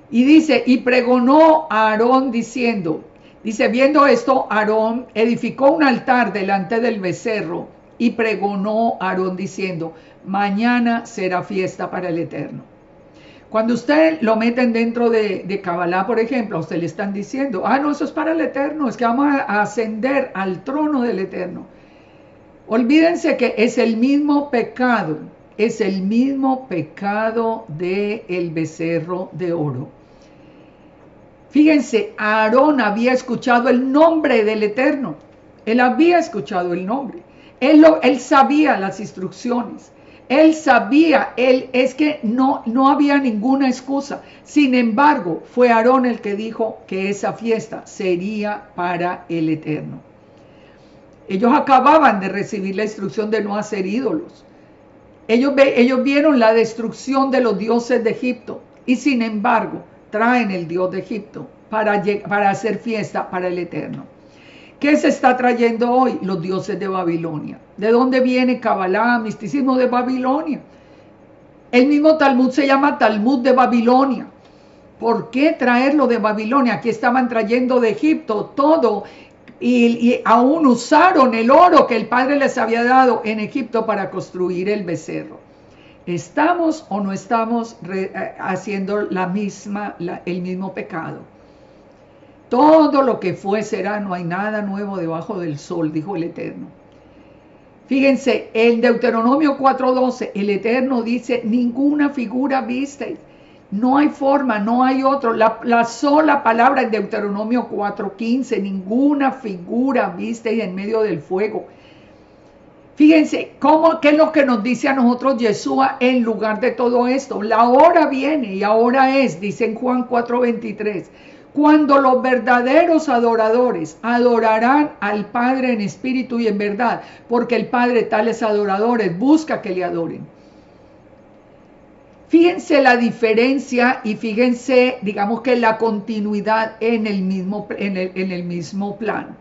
Y dice, y pregonó a Aarón diciendo, viendo esto, Aarón edificó un altar delante del becerro y pregonó a Aarón diciendo, mañana será fiesta para el Eterno. Cuando usted lo meten dentro de Kabbalah, por ejemplo, a usted le están diciendo, no, eso es para el Eterno, es que vamos a ascender al trono del Eterno. Olvídense que es el mismo pecado del becerro de oro. Fíjense, Aarón había escuchado el nombre del Eterno, él había escuchado el nombre, él sabía las instrucciones. Él sabía, es que no había ninguna excusa. Sin embargo, fue Aarón el que dijo que esa fiesta sería para el Eterno. Ellos acababan de recibir la instrucción de no hacer ídolos. Ellos vieron la destrucción de los dioses de Egipto y sin embargo traen el Dios de Egipto para hacer fiesta para el Eterno. ¿Qué se está trayendo hoy? Los dioses de Babilonia. ¿De dónde viene Kabbalah, misticismo? De Babilonia. El mismo Talmud se llama Talmud de Babilonia. ¿Por qué traerlo de Babilonia? Aquí estaban trayendo de Egipto todo y aún usaron el oro que el Padre les había dado en Egipto para construir el becerro. ¿Estamos o no estamos haciendo el mismo pecado? Todo lo que fue será, no hay nada nuevo debajo del sol, dijo el Eterno. Fíjense, en Deuteronomio 4:12, el Eterno dice, ninguna figura visteis. No hay forma, no hay otro. La sola palabra en Deuteronomio 4:15, ninguna figura visteis en medio del fuego. Fíjense, ¿qué es lo que nos dice a nosotros Yeshua en lugar de todo esto? La hora viene y ahora es, dice en Juan 4:23, cuando los verdaderos adoradores adorarán al Padre en espíritu y en verdad, porque el Padre tales adoradores busca que le adoren. Fíjense la diferencia y fíjense, digamos que la continuidad en el mismo plan.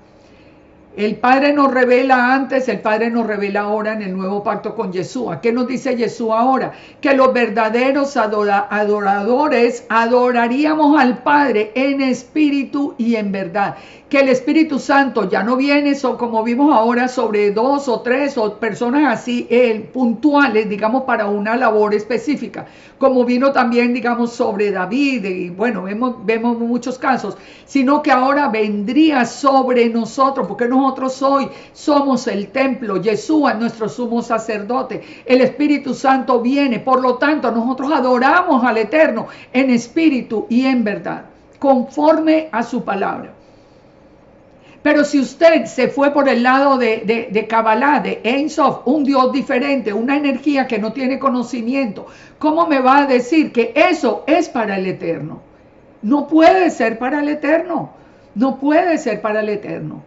El Padre nos revela antes, el Padre nos revela ahora en el nuevo pacto con Yeshua. ¿Qué nos dice Yeshua ahora? Que los verdaderos adoradores adoraríamos al Padre en espíritu y en verdad. Que el Espíritu Santo ya no viene, como vimos ahora, sobre 2 o 3 o personas así puntuales, digamos, para una labor específica. Como vino también, digamos, sobre David, y bueno, vemos muchos casos, sino que ahora vendría sobre nosotros, porque nosotros hoy somos el templo, Yeshua, nuestro sumo sacerdote, el Espíritu Santo viene, por lo tanto, nosotros adoramos al Eterno en espíritu y en verdad, conforme a su palabra. Pero si usted se fue por el lado de Kabbalah, de Ein Sof, un Dios diferente, una energía que no tiene conocimiento, ¿cómo me va a decir que eso es para el Eterno? No puede ser para el Eterno. No puede ser para el Eterno.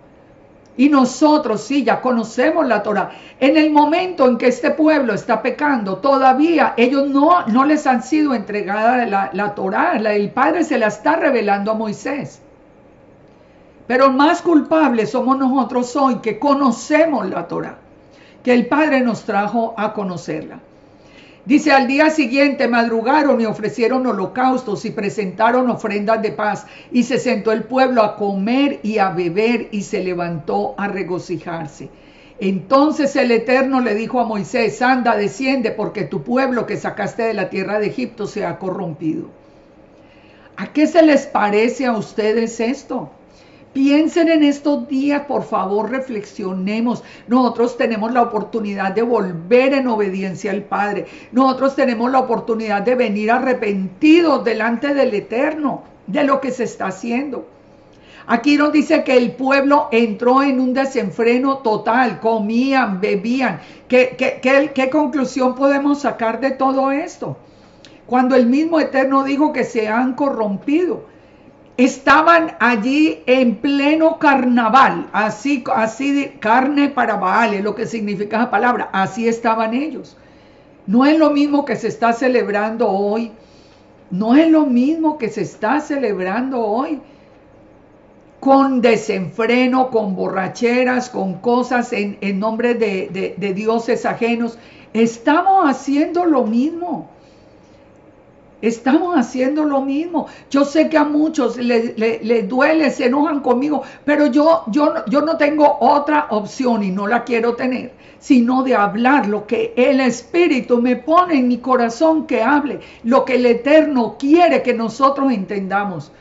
Y nosotros sí, ya conocemos la Torah. En el momento en que este pueblo está pecando, todavía ellos no les han sido entregada la Torah. El Padre se la está revelando a Moisés. Pero más culpables somos nosotros hoy que conocemos la Torah, que el Padre nos trajo a conocerla. Dice, al día siguiente madrugaron y ofrecieron holocaustos y presentaron ofrendas de paz. Y se sentó el pueblo a comer y a beber y se levantó a regocijarse. Entonces el Eterno le dijo a Moisés, anda, desciende, porque tu pueblo que sacaste de la tierra de Egipto se ha corrompido. ¿A qué se les parece a ustedes esto? Piensen en estos días, por favor, reflexionemos. Nosotros tenemos la oportunidad de volver en obediencia al Padre. Nosotros tenemos la oportunidad de venir arrepentidos delante del Eterno, de lo que se está haciendo. Aquí nos dice que el pueblo entró en un desenfreno total, comían, bebían. ¿Qué conclusión podemos sacar de todo esto? Cuando el mismo Eterno dijo que se han corrompido. Estaban allí en pleno carnaval, así de carne para Baal, es lo que significa esa palabra, así estaban ellos. No es lo mismo que se está celebrando hoy, no es lo mismo que se está celebrando hoy, con desenfreno, con borracheras, con cosas en nombre de dioses ajenos. Estamos haciendo lo mismo. Estamos haciendo lo mismo. Yo sé que a muchos les duele, se enojan conmigo, pero yo no tengo otra opción y no la quiero tener, sino de hablar lo que el Espíritu me pone en mi corazón que hable, lo que el Eterno quiere que nosotros entendamos.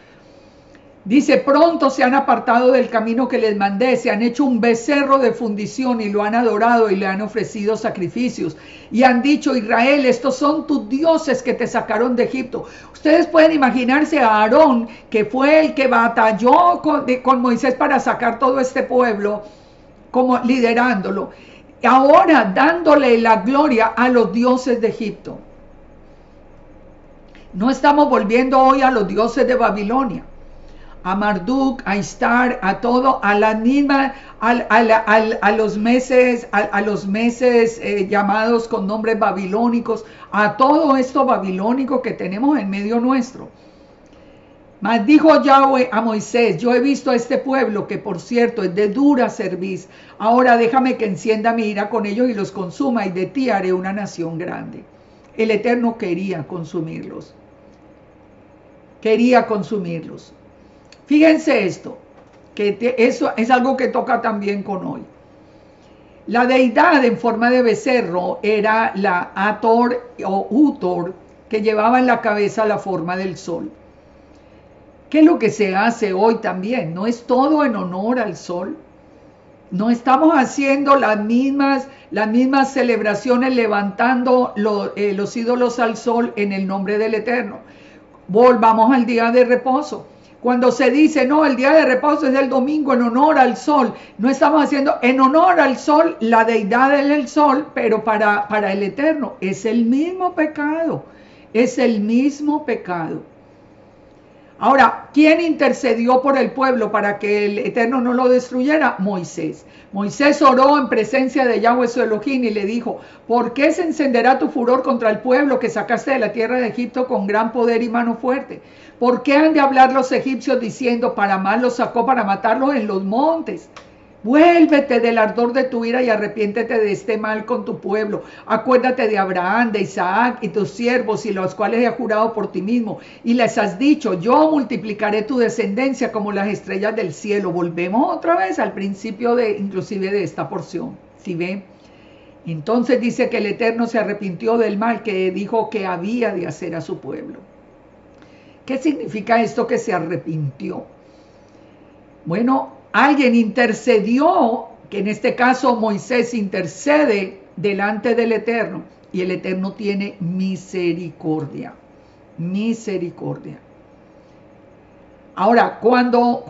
Dice, pronto se han apartado del camino que les mandé, se han hecho un becerro de fundición y lo han adorado y le han ofrecido sacrificios. Y han dicho, Israel, estos son tus dioses que te sacaron de Egipto. Ustedes pueden imaginarse a Aarón, que fue el que batalló con Moisés para sacar todo este pueblo, como liderándolo. Ahora dándole la gloria a los dioses de Egipto. No estamos volviendo hoy a los dioses de Babilonia. A Marduk, a Istar, a todo, a la misma, a los meses llamados con nombres babilónicos, a todo esto babilónico que tenemos en medio nuestro. Mas dijo Yahweh a Moisés, yo he visto a este pueblo que por cierto es de dura cerviz. Ahora déjame que encienda mi ira con ellos y los consuma y de ti haré una nación grande. El Eterno quería consumirlos. Quería consumirlos. Fíjense esto, que eso es algo que toca también con hoy. La deidad en forma de becerro era la Ator o Utor, que llevaba en la cabeza la forma del sol. ¿Qué es lo que se hace hoy también? ¿No es todo en honor al sol? No estamos haciendo las mismas celebraciones levantando los ídolos al sol en el nombre del Eterno. Volvamos al día de reposo. Cuando se dice, no, el día de reposo es el domingo en honor al sol, no estamos haciendo en honor al sol, la deidad es el sol, pero para el Eterno es el mismo pecado, es el mismo pecado. Ahora, ¿quién intercedió por el pueblo para que el Eterno no lo destruyera? Moisés. Moisés oró en presencia de Yahweh su Elohim y le dijo, ¿por qué se encenderá tu furor contra el pueblo que sacaste de la tierra de Egipto con gran poder y mano fuerte? ¿Por qué han de hablar los egipcios diciendo, para mal los sacó para matarlos en los montes? Vuélvete del ardor de tu ira y arrepiéntete de este mal con tu pueblo. Acuérdate de Abraham, de Isaac y tus siervos, y los cuales he jurado por ti mismo. Y les has dicho, yo multiplicaré tu descendencia como las estrellas del cielo. Volvemos otra vez al principio inclusive de esta porción. ¿Sí ven? Entonces dice que el Eterno se arrepintió del mal que dijo que había de hacer a su pueblo. ¿Qué significa esto que se arrepintió? Bueno, alguien intercedió, que en este caso Moisés intercede delante del Eterno, y el Eterno tiene misericordia. Misericordia. Ahora, cuando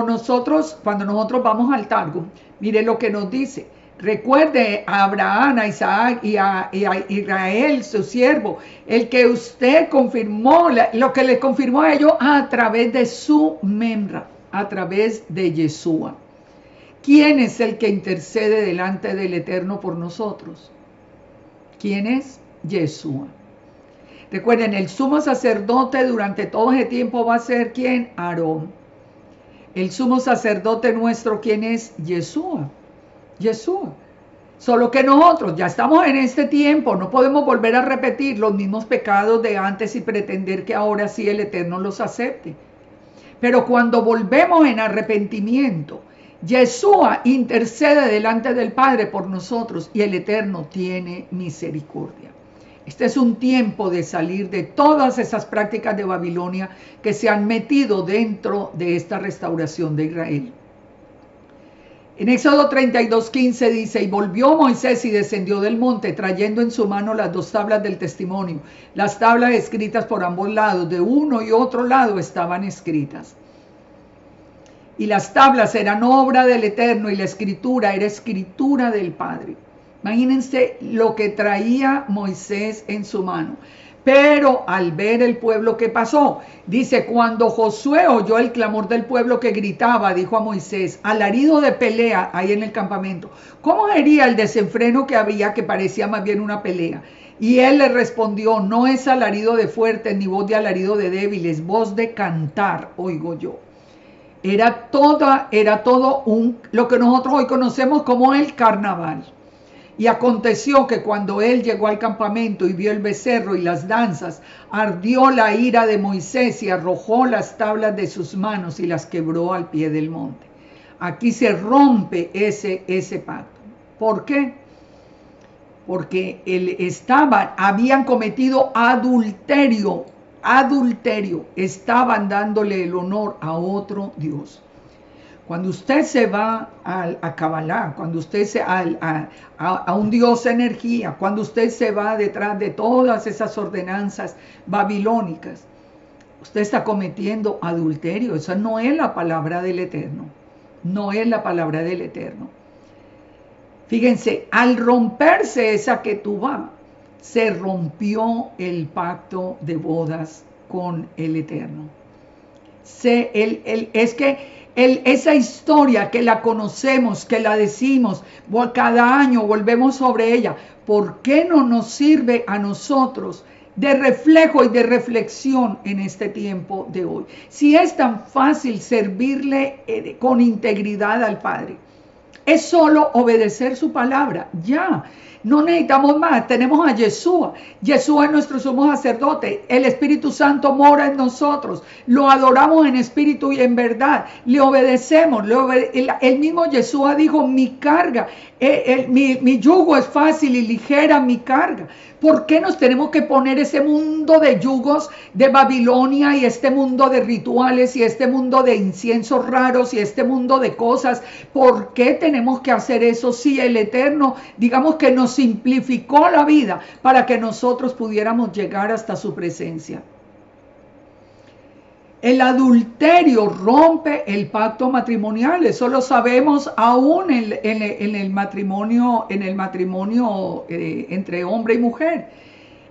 nosotros vamos al Targum, mire lo que nos dice. Recuerde a Abraham, a Isaac y a Israel, su siervo, el que usted confirmó, lo que le confirmó a ellos a través de su memra, a través de Yeshua. ¿Quién es el que intercede delante del Eterno por nosotros? ¿Quién es? Yeshua. Recuerden, el sumo sacerdote durante todo ese tiempo va a ser ¿quién? Aarón. El sumo sacerdote nuestro, ¿quién es? Yeshua. Yeshua. Solo que nosotros ya estamos en este tiempo, no podemos volver a repetir los mismos pecados de antes y pretender que ahora sí el Eterno los acepte. Pero cuando volvemos en arrepentimiento, Yeshua intercede delante del Padre por nosotros y el Eterno tiene misericordia. Este es un tiempo de salir de todas esas prácticas de Babilonia que se han metido dentro de esta restauración de Israel. En Éxodo 32:15 dice, y volvió Moisés y descendió del monte, trayendo en su mano las 2 tablas del testimonio. Las tablas escritas por ambos lados, de uno y otro lado estaban escritas. Y las tablas eran obra del Eterno y la escritura era escritura del Padre. Imagínense lo que traía Moisés en su mano. Pero al ver el pueblo que pasó, dice, cuando Josué oyó el clamor del pueblo que gritaba, dijo a Moisés, alarido de pelea ahí en el campamento, ¿cómo sería el desenfreno que había, que parecía más bien una pelea? Y él le respondió, no es alarido de fuertes, ni voz de alarido de débiles, voz de cantar, oigo yo. Era todo lo que nosotros hoy conocemos como el carnaval. Y aconteció que cuando él llegó al campamento y vio el becerro y las danzas, ardió la ira de Moisés y arrojó las tablas de sus manos y las quebró al pie del monte. Aquí se rompe ese pacto. ¿Por qué? Porque habían cometido adulterio, estaban dándole el honor a otro Dios. Cuando usted se va a Kabbalah, cuando usted se a un Dios energía, cuando usted se va detrás de todas esas ordenanzas babilónicas, usted está cometiendo adulterio. Esa no es la palabra del Eterno. No es la palabra del Eterno. Fíjense, al romperse esa ketubá, se rompió el pacto de bodas con el Eterno. Esa historia que la conocemos, que la decimos, cada año volvemos sobre ella, ¿por qué no nos sirve a nosotros de reflejo y de reflexión en este tiempo de hoy? Si es tan fácil servirle con integridad al Padre, es solo obedecer su palabra, ya. No necesitamos más, tenemos a Yeshua. Yeshua es nuestro sumo sacerdote. El Espíritu Santo mora en nosotros. Lo adoramos en espíritu y en verdad. Le obedecemos. El mismo Yeshua dijo, mi carga, mi yugo es fácil y ligera mi carga. ¿Por qué nos tenemos que poner ese mundo de yugos de Babilonia y este mundo de rituales y este mundo de inciensos raros y este mundo de cosas? ¿Por qué tenemos que hacer eso si el Eterno, digamos que nos simplificó la vida para que nosotros pudiéramos llegar hasta su presencia? El adulterio rompe el pacto matrimonial. Eso lo sabemos aún en el matrimonio, entre hombre y mujer.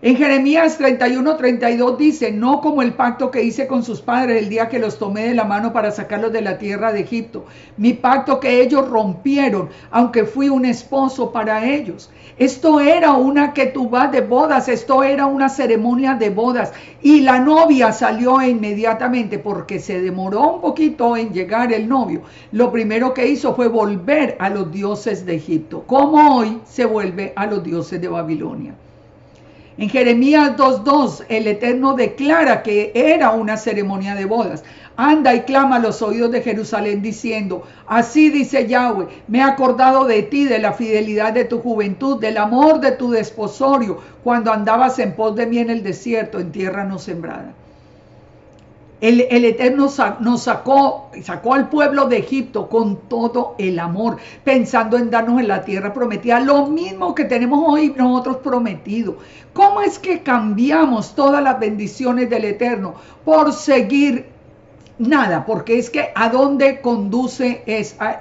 En Jeremías 31:32 dice: no como el pacto que hice con sus padres el día que los tomé de la mano para sacarlos de la tierra de Egipto, mi pacto que ellos rompieron, aunque fui un esposo para ellos. Esto era una ketubá de bodas, esto era una ceremonia de bodas, y la novia salió inmediatamente porque se demoró un poquito en llegar el novio. Lo primero que hizo fue volver a los dioses de Egipto, como hoy se vuelve a los dioses de Babilonia. En Jeremías 2:2, el Eterno declara que era una ceremonia de bodas. Anda y clama a los oídos de Jerusalén diciendo: así dice Yahweh, me he acordado de ti, de la fidelidad de tu juventud, del amor de tu desposorio, cuando andabas en pos de mí en el desierto, en tierra no sembrada. El Eterno nos sacó al pueblo de Egipto con todo el amor, pensando en darnos en la tierra prometida, lo mismo que tenemos hoy nosotros prometido. ¿Cómo es que cambiamos todas las bendiciones del Eterno por seguir nada? Porque es que ¿a dónde conduce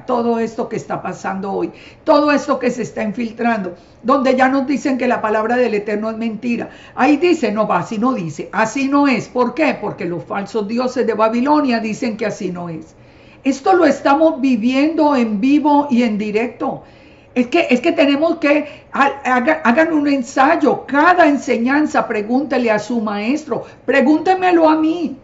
todo esto que está pasando hoy? Todo esto que se está infiltrando, donde ya nos dicen que la palabra del Eterno es mentira. Ahí dice, no va, así no dice, así no es. ¿Por qué? Porque los falsos dioses de Babilonia dicen que así no es. Esto lo estamos viviendo en vivo y en directo. Es que tenemos que, hagan un ensayo, cada enseñanza pregúntele a su maestro, pregúntemelo a mí.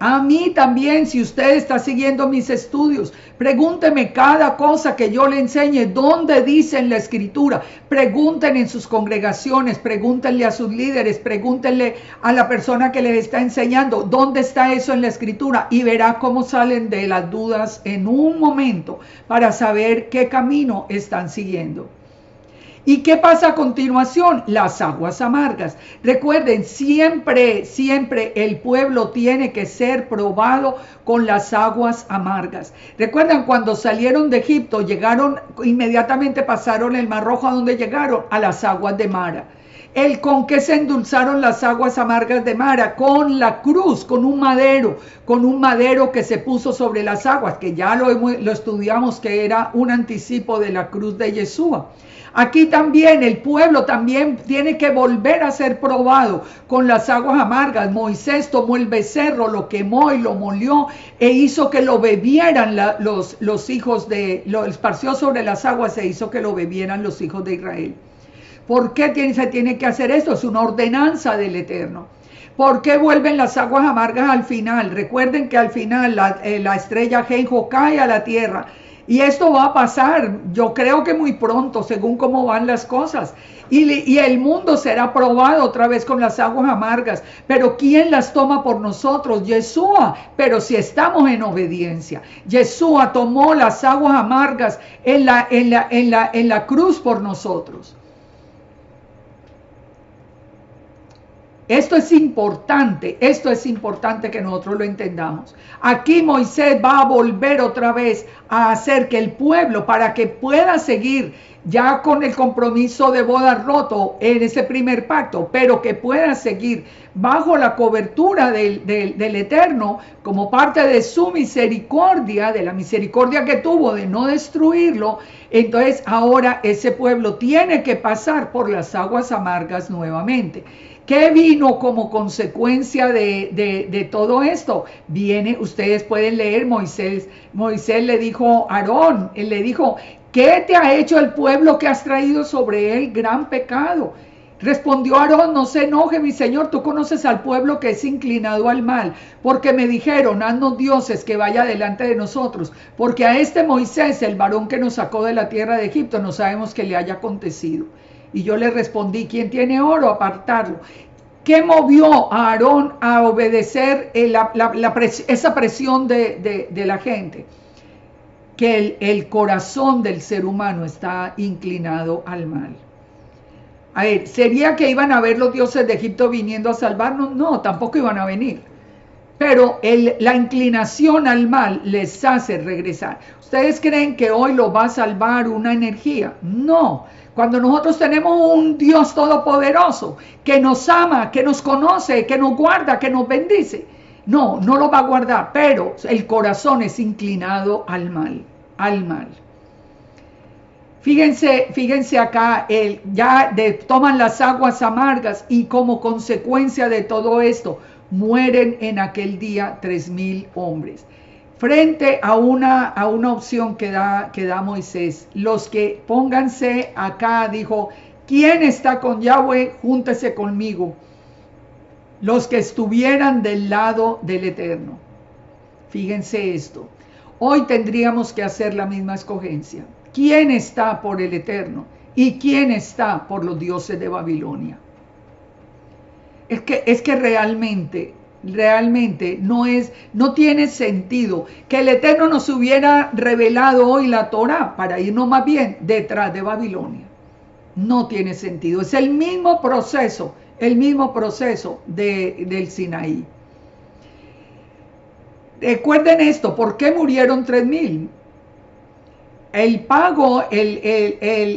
A mí también, si usted está siguiendo mis estudios, pregúnteme cada cosa que yo le enseñe, dónde dice en la escritura. Pregunten en sus congregaciones, pregúntenle a sus líderes, pregúntenle a la persona que les está enseñando, dónde está eso en la escritura, y verá cómo salen de las dudas en un momento para saber qué camino están siguiendo. ¿Y qué pasa a continuación? Las aguas amargas. Recuerden, siempre el pueblo tiene que ser probado con las aguas amargas. Recuerdan, cuando salieron de Egipto, inmediatamente pasaron el Mar Rojo. ¿A dónde llegaron? A las aguas de Mara. ¿Con qué se endulzaron las aguas amargas de Mara? Con la cruz, con un madero que se puso sobre las aguas, que ya lo estudiamos, que era un anticipo de la cruz de Yeshua. Aquí también el pueblo también tiene que volver a ser probado con las aguas amargas. Moisés tomó el becerro, lo quemó y lo molió e hizo que lo bebieran los hijos lo esparció sobre las aguas e hizo que lo bebieran los hijos de Israel. ¿Por qué se tiene que hacer esto? Es una ordenanza del Eterno. ¿Por qué vuelven las aguas amargas al final? Recuerden que al final la estrella Genjo cae a la tierra. Y esto va a pasar, yo creo que muy pronto, según cómo van las cosas. Y el mundo será probado otra vez con las aguas amargas. Pero ¿quién las toma por nosotros? Yeshua. Pero si estamos en obediencia. Yeshua tomó las aguas amargas en la cruz por nosotros. Esto es importante que nosotros lo entendamos. Aquí Moisés va a volver otra vez a hacer que el pueblo, para que pueda seguir ya con el compromiso de boda roto en ese primer pacto, pero que pueda seguir bajo la cobertura del Eterno, como parte de su misericordia, de la misericordia que tuvo de no destruirlo. Entonces ahora ese pueblo tiene que pasar por las aguas amargas nuevamente. ¿Qué vino como consecuencia de todo esto? Ustedes pueden leer, Moisés le dijo a Aarón, él le dijo: ¿qué te ha hecho el pueblo que has traído sobre él gran pecado? Respondió Aarón: no se enoje, mi señor, tú conoces al pueblo que es inclinado al mal, porque me dijeron: haznos dioses que vaya delante de nosotros, porque a este Moisés, el varón que nos sacó de la tierra de Egipto, no sabemos qué le haya acontecido. Y yo le respondí: ¿quién tiene oro? Apartarlo. ¿Qué movió a Aarón a obedecer esa presión de la gente? Que el corazón del ser humano está inclinado al mal. A ver, ¿sería que iban a ver los dioses de Egipto viniendo a salvarnos? No, tampoco iban a venir. Pero la inclinación al mal les hace regresar. ¿Ustedes creen que hoy lo va a salvar una energía? No. Cuando nosotros tenemos un Dios todopoderoso que nos ama, que nos conoce, que nos guarda, que nos bendice, No, no lo va a guardar, pero el corazón es inclinado al mal, al mal. Fíjense acá, toman las aguas amargas y como consecuencia de todo esto, mueren en aquel día 3,000 hombres. Frente a una opción que da Moisés, los que pónganse acá, dijo, ¿quién está con Yahweh? Júntese conmigo. Los que estuvieran del lado del Eterno. Fíjense esto. Hoy tendríamos que hacer la misma escogencia. ¿Quién está por el Eterno? ¿Y quién está por los dioses de Babilonia? Es que realmente no tiene sentido que el Eterno nos hubiera revelado hoy la Torá para irnos más bien detrás de Babilonia. No tiene sentido. Es el mismo proceso del Sinaí. Recuerden esto, ¿por qué murieron 3,000? El pago,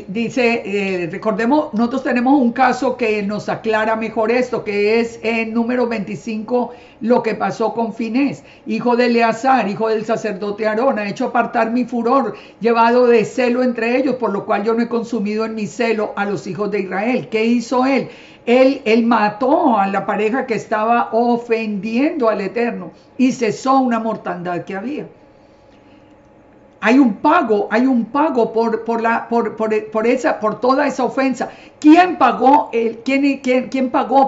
dice, recordemos, nosotros tenemos un caso que nos aclara mejor esto, que es en número 25, lo que pasó con Finés, hijo de Eleazar, hijo del sacerdote Aarón, ha hecho apartar mi furor, llevado de celo entre ellos, por lo cual yo no he consumido en mi celo a los hijos de Israel. ¿Qué hizo él? Él mató a la pareja que estaba ofendiendo al Eterno y cesó una mortandad que había. Hay un pago por toda esa ofensa. ¿Quién pagó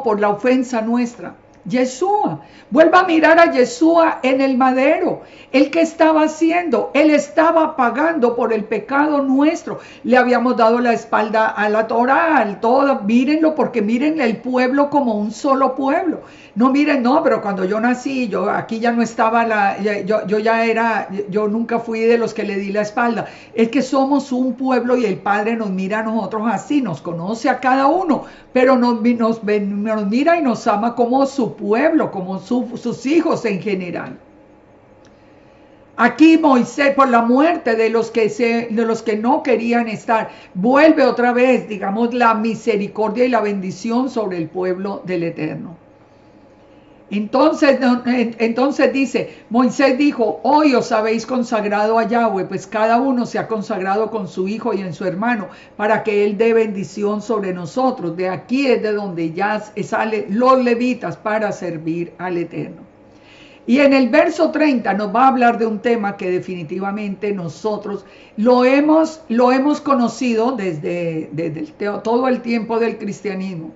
por la ofensa nuestra? Yeshua. Vuelva a mirar a Yeshua en el madero. ¿El que estaba haciendo? Él estaba pagando por el pecado nuestro. Le habíamos dado la espalda a la Torá, al todo. Mírenlo, porque miren el pueblo como un solo pueblo. No, miren, no, pero cuando yo nací, aquí ya no estaba yo nunca fui de los que le di la espalda. Es que somos un pueblo y el Padre nos mira a nosotros así, nos conoce a cada uno, pero nos mira y nos ama como su pueblo, como sus hijos en general. Aquí Moisés, por la muerte de los que no querían estar, vuelve otra vez, digamos, la misericordia y la bendición sobre el pueblo del Eterno. Entonces dice, Moisés dijo, hoy os habéis consagrado a Yahweh, pues cada uno se ha consagrado con su hijo y en su hermano, para que él dé bendición sobre nosotros. De aquí es de donde ya salen los levitas para servir al Eterno. Y en el verso 30 nos va a hablar de un tema que definitivamente nosotros lo hemos conocido desde todo el tiempo del cristianismo,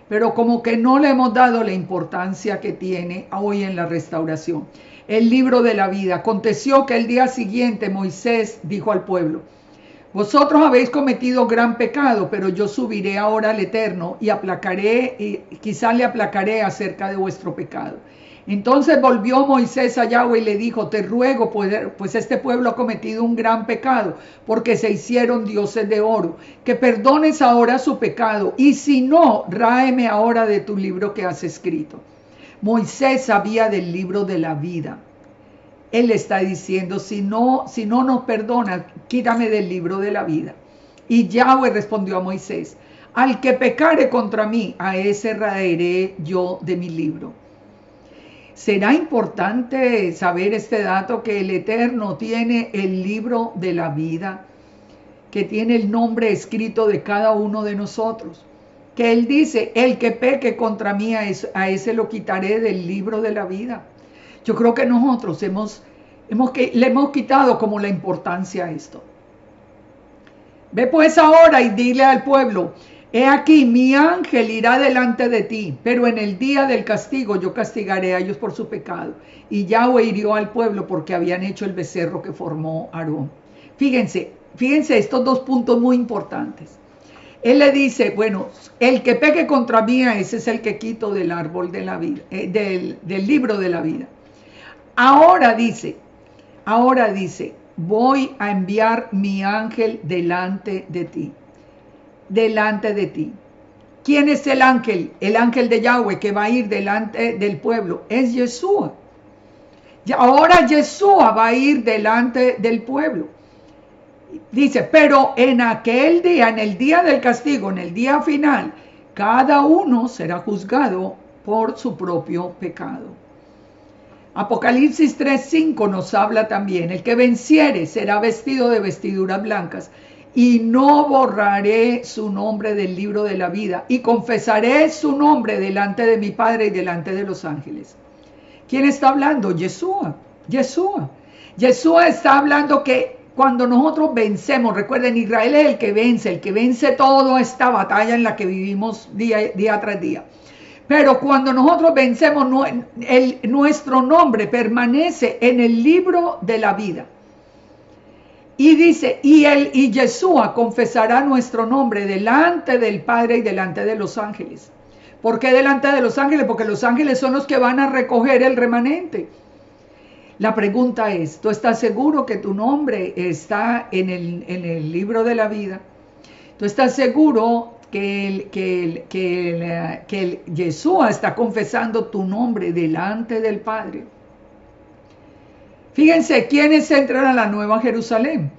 pero como que no le hemos dado la importancia que tiene hoy en la restauración. El libro de la vida. Aconteció que el día siguiente Moisés dijo al pueblo, vosotros habéis cometido gran pecado, pero yo subiré ahora al Eterno y quizá le aplacaré acerca de vuestro pecado. Entonces volvió Moisés a Yahweh y le dijo, te ruego, pues este pueblo ha cometido un gran pecado, porque se hicieron dioses de oro, que perdones ahora su pecado, y si no, ráeme ahora de tu libro que has escrito. Moisés sabía del libro de la vida. Él está diciendo, si no nos perdonas, quítame del libro de la vida. Y Yahweh respondió a Moisés, al que pecare contra mí, a ese raeré yo de mi libro. Será importante saber este dato, que el Eterno tiene el libro de la vida, que tiene el nombre escrito de cada uno de nosotros, que Él dice, el que peque contra mí, a ese lo quitaré del libro de la vida. Yo creo que nosotros le hemos quitado como la importancia a esto. Ve pues ahora y dile al pueblo, he aquí, mi ángel irá delante de ti, pero en el día del castigo yo castigaré a ellos por su pecado. Y Yahweh hirió al pueblo porque habían hecho el becerro que formó Aarón. Fíjense estos dos puntos muy importantes. Él le dice, bueno, el que peque contra mí, ese es el que quito del árbol de la vida, del libro de la vida. Ahora dice, voy a enviar mi ángel delante de ti. Delante de ti. ¿Quién es el ángel? El ángel de Yahweh que va a ir delante del pueblo. Es Yeshua. Ahora Yeshua va a ir delante del pueblo. Dice, pero en aquel día, en el día del castigo, en el día final, cada uno será juzgado por su propio pecado. Apocalipsis 3:5 nos habla también, el que venciere será vestido de vestiduras blancas y no borraré su nombre del libro de la vida y confesaré su nombre delante de mi Padre y delante de los ángeles. ¿Quién está hablando? Yeshua. Yeshua está hablando que cuando nosotros vencemos, recuerden, Israel es el que vence toda esta batalla en la que vivimos día tras día. Pero cuando nosotros vencemos, nuestro nombre permanece en el libro de la vida. Y dice, y Yeshua confesará nuestro nombre delante del Padre y delante de los ángeles. ¿Por qué delante de los ángeles? Porque los ángeles son los que van a recoger el remanente. La pregunta es, ¿tú estás seguro que tu nombre está en el libro de la vida? ¿Tú estás seguro que Yeshua está confesando tu nombre delante del Padre? Fíjense, ¿quiénes entran a la Nueva Jerusalén?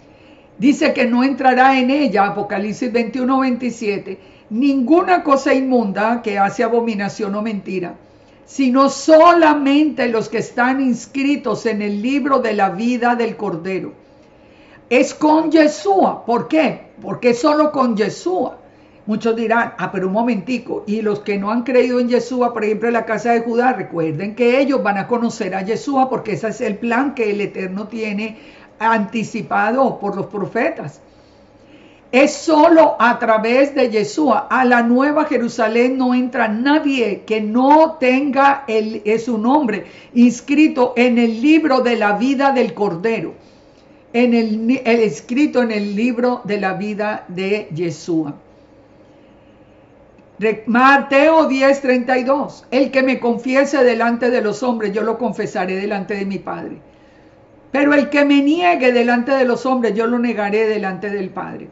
Dice que no entrará en ella, Apocalipsis 21:27, ninguna cosa inmunda que hace abominación o mentira, sino solamente los que están inscritos en el libro de la vida del Cordero. Es con Yeshua. ¿Por qué? Porque solo con Yeshua. Muchos dirán, pero un momentico, y los que no han creído en Yeshua, por ejemplo en la casa de Judá, recuerden que ellos van a conocer a Yeshua porque ese es el plan que el Eterno tiene anticipado por los profetas. Es solo a través de Yeshua. A la Nueva Jerusalén no entra nadie que no tenga su nombre inscrito en el libro de la vida del Cordero, escrito en el libro de la vida de Yeshua. Mateo 10:32, el que me confiese delante de los hombres, yo lo confesaré delante de mi Padre. Pero el que me niegue delante de los hombres, yo lo negaré delante del Padre.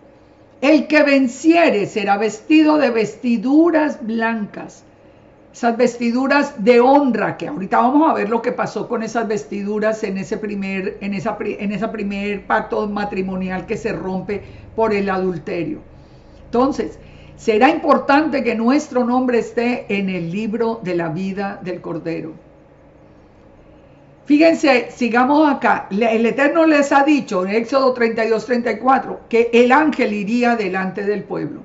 El que venciere será vestido de vestiduras blancas, esas vestiduras de honra, que ahorita vamos a ver lo que pasó con esas vestiduras en ese primer pacto matrimonial que se rompe por el adulterio. Entonces, será importante que nuestro nombre esté en el libro de la vida del Cordero. Fíjense, sigamos acá. El Eterno les ha dicho en Éxodo 32:34 que el ángel iría delante del pueblo.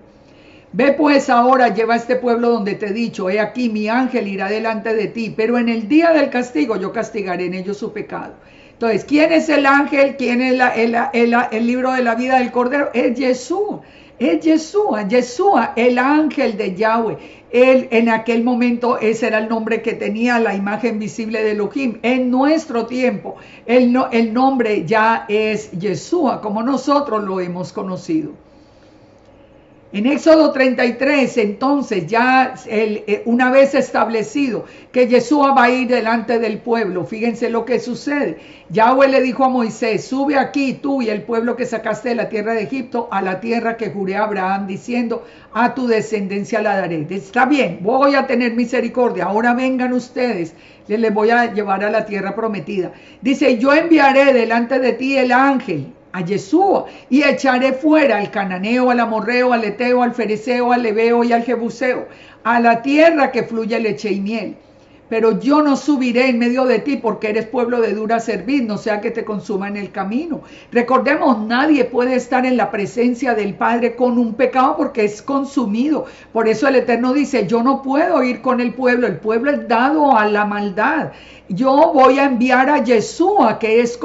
Ve pues ahora, lleva a este pueblo donde te he dicho, he aquí mi ángel irá delante de ti, pero en el día del castigo yo castigaré en ellos su pecado. Entonces, ¿quién es el ángel? ¿Quién es el libro de la vida del Cordero? Es Yeshua. Es Yeshua, el ángel de Yahweh. Él, en aquel momento, ese era el nombre que tenía la imagen visible de Elohim. En nuestro tiempo, el nombre ya es Yeshua, como nosotros lo hemos conocido. En Éxodo 33, entonces, ya una vez establecido que Yeshua va a ir delante del pueblo, fíjense lo que sucede. Yahweh le dijo a Moisés, sube aquí tú y el pueblo que sacaste de la tierra de Egipto a la tierra que juré a Abraham, diciendo, a tu descendencia la daré. Está bien, voy a tener misericordia, ahora vengan ustedes, les voy a llevar a la tierra prometida. Dice, yo enviaré delante de ti el ángel, a Yeshua, y echaré fuera al cananeo, al amorreo, al eteo, al fereceo, al leveo y al jebuseo, a la tierra que fluye leche y miel. Pero yo no subiré en medio de ti porque eres pueblo de dura cerviz, no sea que te consuma en el camino. Recordemos, nadie puede estar en la presencia del Padre con un pecado porque es consumido. Por eso el Eterno dice, yo no puedo ir con el pueblo es dado a la maldad. Yo voy a enviar a Yeshua, que es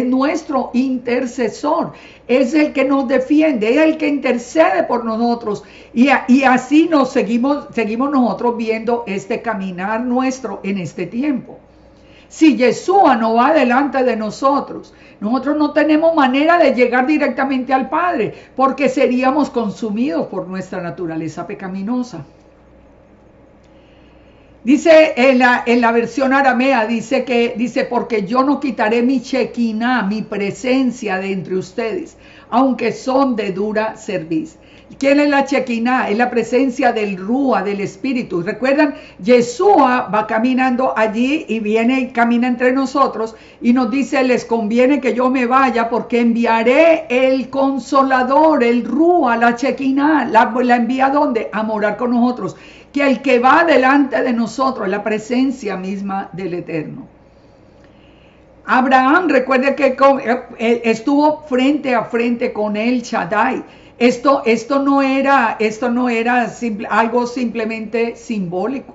nuestro intercesor, es el que nos defiende, es el que intercede por nosotros, y así nos seguimos nosotros viendo este caminar nuestro en este tiempo. Si Yeshua no va delante de nosotros no tenemos manera de llegar directamente al Padre, porque seríamos consumidos por nuestra naturaleza pecaminosa. Dice en la versión aramea, dice, porque yo no quitaré mi Shekinah, mi presencia de entre ustedes, aunque son de dura cerviz. ¿Quién es la Shekinah? Es la presencia del Rúa, del Espíritu. ¿Recuerdan? Yeshua va caminando allí y viene y camina entre nosotros y nos dice, les conviene que yo me vaya porque enviaré el Consolador, el Rúa, la Shekinah. ¿La envía a dónde? A morar con nosotros. Que el que va delante de nosotros es la presencia misma del Eterno. Abraham, recuerde que estuvo frente a frente con el Shaddai. Esto no era algo simplemente simbólico.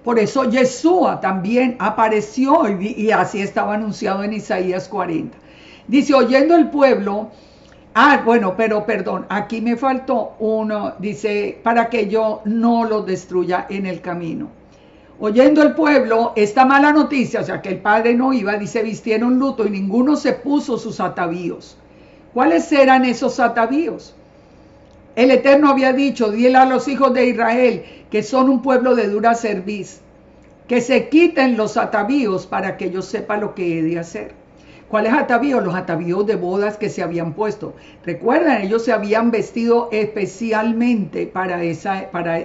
Por eso Yeshua también apareció y así estaba anunciado en Isaías 40. Dice, oyendo el pueblo, bueno, pero perdón, aquí me faltó uno, dice, para que yo no lo destruya en el camino. Oyendo el pueblo esta mala noticia, o sea que el padre no iba, dice, vistieron luto y ninguno se puso sus atavíos. ¿Cuáles eran esos atavíos? El Eterno había dicho, dile a los hijos de Israel, que son un pueblo de dura cerviz, que se quiten los atavíos para que yo sepa lo que he de hacer. ¿Cuáles atavíos? Los atavíos de bodas que se habían puesto. Recuerdan, ellos se habían vestido especialmente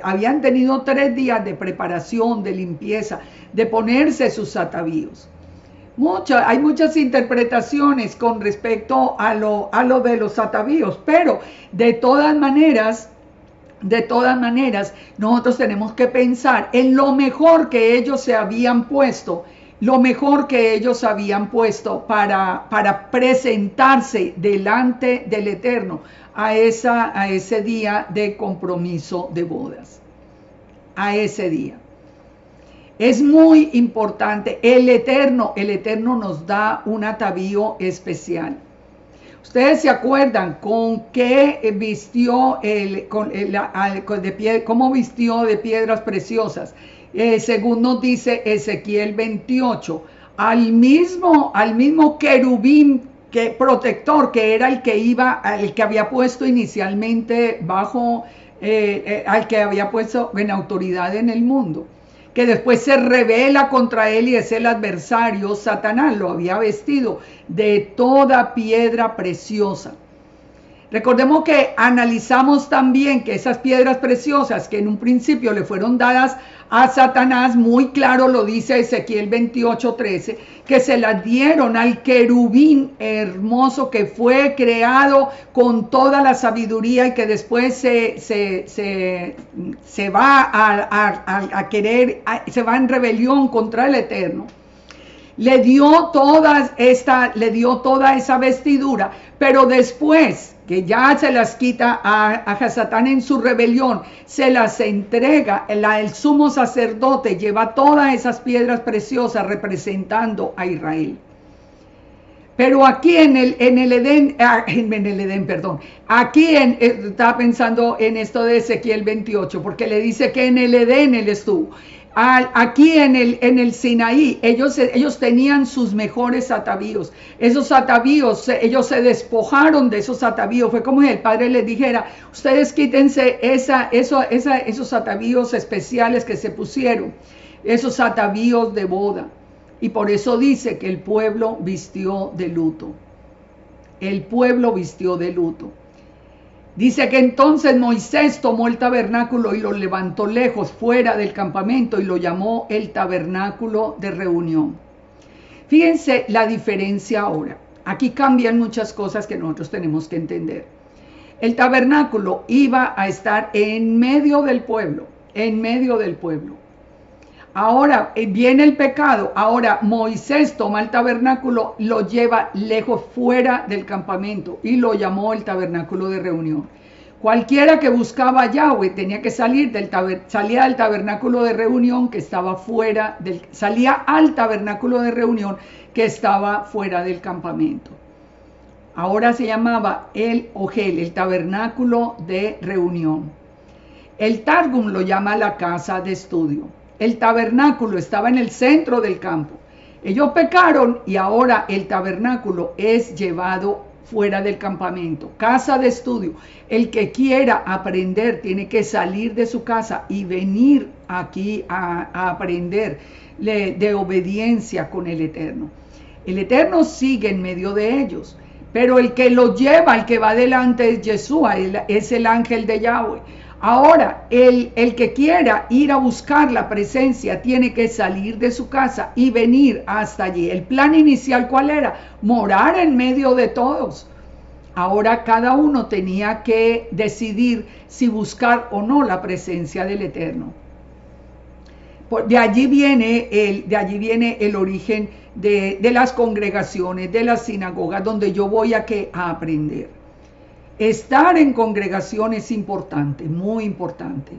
habían tenido 3 días de preparación, de limpieza, de ponerse sus atavíos. Hay muchas interpretaciones con respecto a lo de los atavíos, pero de todas maneras, nosotros tenemos que pensar en lo mejor que ellos se habían puesto, para presentarse delante del Eterno a ese día de compromiso de bodas, a ese día. Es muy importante, el Eterno nos da un atavío especial. Ustedes se acuerdan con qué vistió, cómo vistió de piedras preciosas. Según nos dice Ezequiel 28, al mismo querubín protector que era el que había puesto inicialmente al que había puesto en autoridad en el mundo, que después se rebela contra él y es el adversario, Satanás, lo había vestido de toda piedra preciosa. Recordemos que analizamos también que esas piedras preciosas que en un principio le fueron dadas a Satanás, muy claro lo dice Ezequiel 28:13, que se las dieron al querubín hermoso que fue creado con toda la sabiduría y que después se va en rebelión contra el Eterno. Le dio toda esa vestidura, pero después que ya se las quita a Hasatán en su rebelión, se las entrega, el sumo sacerdote lleva todas esas piedras preciosas representando a Israel. Pero aquí estaba pensando en esto de Ezequiel 28, porque le dice que en el Edén él estuvo. Aquí en el Sinaí, ellos tenían sus mejores atavíos. Esos atavíos, ellos se despojaron de esos atavíos. Fue como si el Padre les dijera, ustedes quítense esos atavíos especiales que se pusieron, esos atavíos de boda. Y por eso dice que el pueblo vistió de luto. El pueblo vistió de luto. Dice que entonces Moisés tomó el tabernáculo y lo levantó lejos, fuera del campamento, y lo llamó el tabernáculo de reunión. Fíjense la diferencia ahora. Aquí cambian muchas cosas que nosotros tenemos que entender. El tabernáculo iba a estar en medio del pueblo, Ahora viene el pecado. Ahora Moisés toma el tabernáculo, lo lleva lejos, fuera del campamento, y lo llamó el tabernáculo de reunión. Cualquiera que buscaba a Yahweh tenía que salía del tabernáculo de reunión que estaba salía al tabernáculo de reunión que estaba fuera del campamento. Ahora se llamaba el Ohel, el tabernáculo de reunión. El Targum lo llama la casa de estudio. El tabernáculo estaba en el centro del campo. Ellos pecaron y ahora el tabernáculo es llevado fuera del campamento. Casa de estudio. El que quiera aprender tiene que salir de su casa y venir aquí a aprender de obediencia con el Eterno. El Eterno sigue en medio de ellos, pero el que lo lleva, el que va delante es Yeshua, es el ángel de Yahweh. Ahora, el que quiera ir a buscar la presencia tiene que salir de su casa y venir hasta allí. El plan inicial, ¿cuál era? Morar en medio de todos. Ahora cada uno tenía que decidir si buscar o no la presencia del Eterno. de allí viene el origen de las congregaciones, de las sinagogas, donde yo voy a aprender. Estar en congregación es importante, muy importante.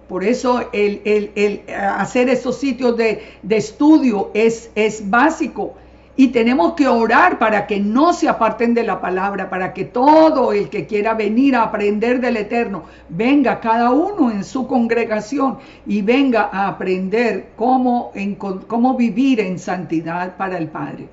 Por eso el hacer esos sitios de estudio es básico. Y tenemos que orar para que no se aparten de la palabra, para que todo el que quiera venir a aprender del Eterno, venga cada uno en su congregación y venga a aprender cómo vivir en santidad para el Padre.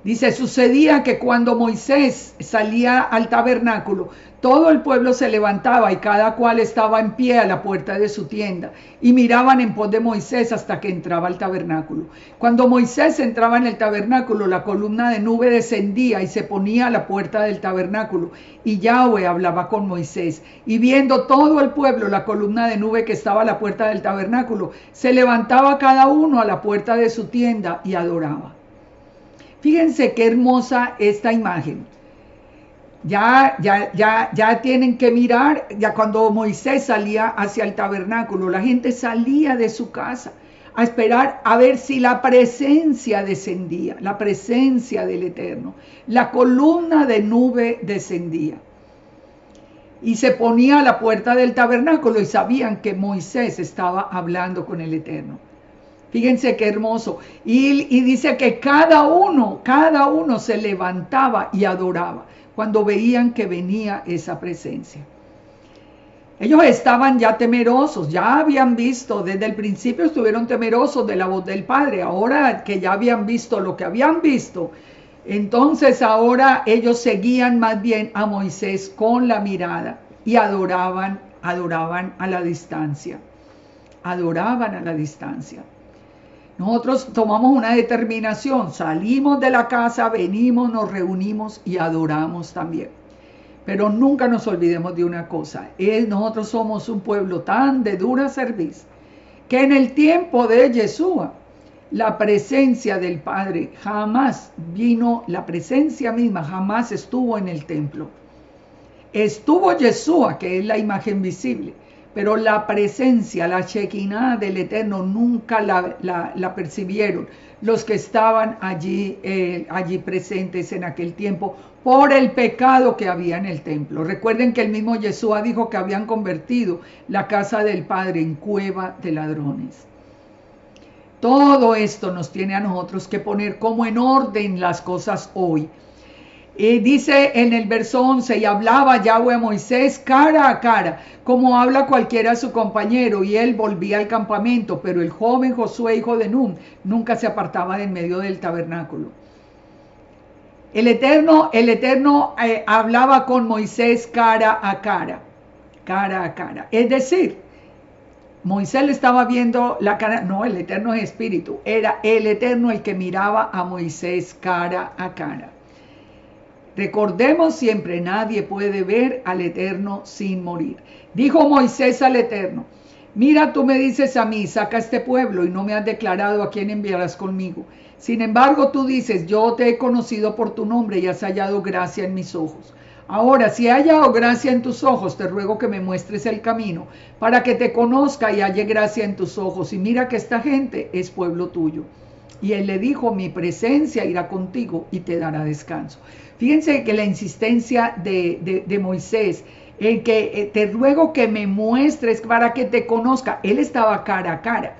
Dice, sucedía que cuando Moisés salía al tabernáculo, todo el pueblo se levantaba y cada cual estaba en pie a la puerta de su tienda y miraban en pos de Moisés hasta que entraba al tabernáculo. Cuando Moisés entraba en el tabernáculo, la columna de nube descendía y se ponía a la puerta del tabernáculo y Yahweh hablaba con Moisés. Y viendo todo el pueblo la columna de nube que estaba a la puerta del tabernáculo, se levantaba cada uno a la puerta de su tienda y adoraba. Fíjense qué hermosa esta imagen. Ya tienen que mirar, ya cuando Moisés salía hacia el tabernáculo, la gente salía de su casa a esperar a ver si la presencia descendía, la presencia del Eterno. La columna de nube descendía y se ponía a la puerta del tabernáculo y sabían que Moisés estaba hablando con el Eterno. Fíjense qué hermoso. Y dice que cada uno se levantaba y adoraba cuando veían que venía esa presencia. Ellos estaban ya temerosos, ya habían visto, desde el principio estuvieron temerosos de la voz del Padre. Ahora que ya habían visto lo que habían visto, entonces ahora ellos seguían más bien a Moisés con la mirada y adoraban a la distancia. Adoraban a la distancia. Nosotros tomamos una determinación, salimos de la casa, venimos, nos reunimos y adoramos también. Pero nunca nos olvidemos de una cosa, nosotros somos un pueblo tan de dura cerviz, que en el tiempo de Yeshua, la presencia del Padre jamás vino, la presencia misma jamás estuvo en el templo. Estuvo Yeshua, que es la imagen visible, pero la presencia, la Shekinah del Eterno nunca la percibieron los que estaban allí presentes en aquel tiempo por el pecado que había en el templo. Recuerden que el mismo Yeshua dijo que habían convertido la casa del Padre en cueva de ladrones. Todo esto nos tiene a nosotros que poner como en orden las cosas hoy. Dice en el verso 11, y hablaba Yahweh a Moisés cara a cara, como habla cualquiera a su compañero, y él volvía al campamento, pero el joven Josué, hijo de Nun, nunca se apartaba de en medio del tabernáculo. El Eterno hablaba con Moisés cara a cara. Es decir, Moisés le estaba viendo la cara, no, el Eterno es espíritu, era el Eterno el que miraba a Moisés cara a cara. Recordemos siempre, nadie puede ver al Eterno sin morir. Dijo Moisés al Eterno, mira, tú me dices a mí, saca este pueblo y no me has declarado a quién enviarás conmigo. Sin embargo, tú dices, yo te he conocido por tu nombre y has hallado gracia en mis ojos. Ahora, si he hallado gracia en tus ojos, te ruego que me muestres el camino para que te conozca y halle gracia en tus ojos. Y mira que esta gente es pueblo tuyo. Y él le dijo, mi presencia irá contigo y te dará descanso. Fíjense que la insistencia de Moisés, en que te ruego que me muestres para que te conozca. Él estaba cara a cara.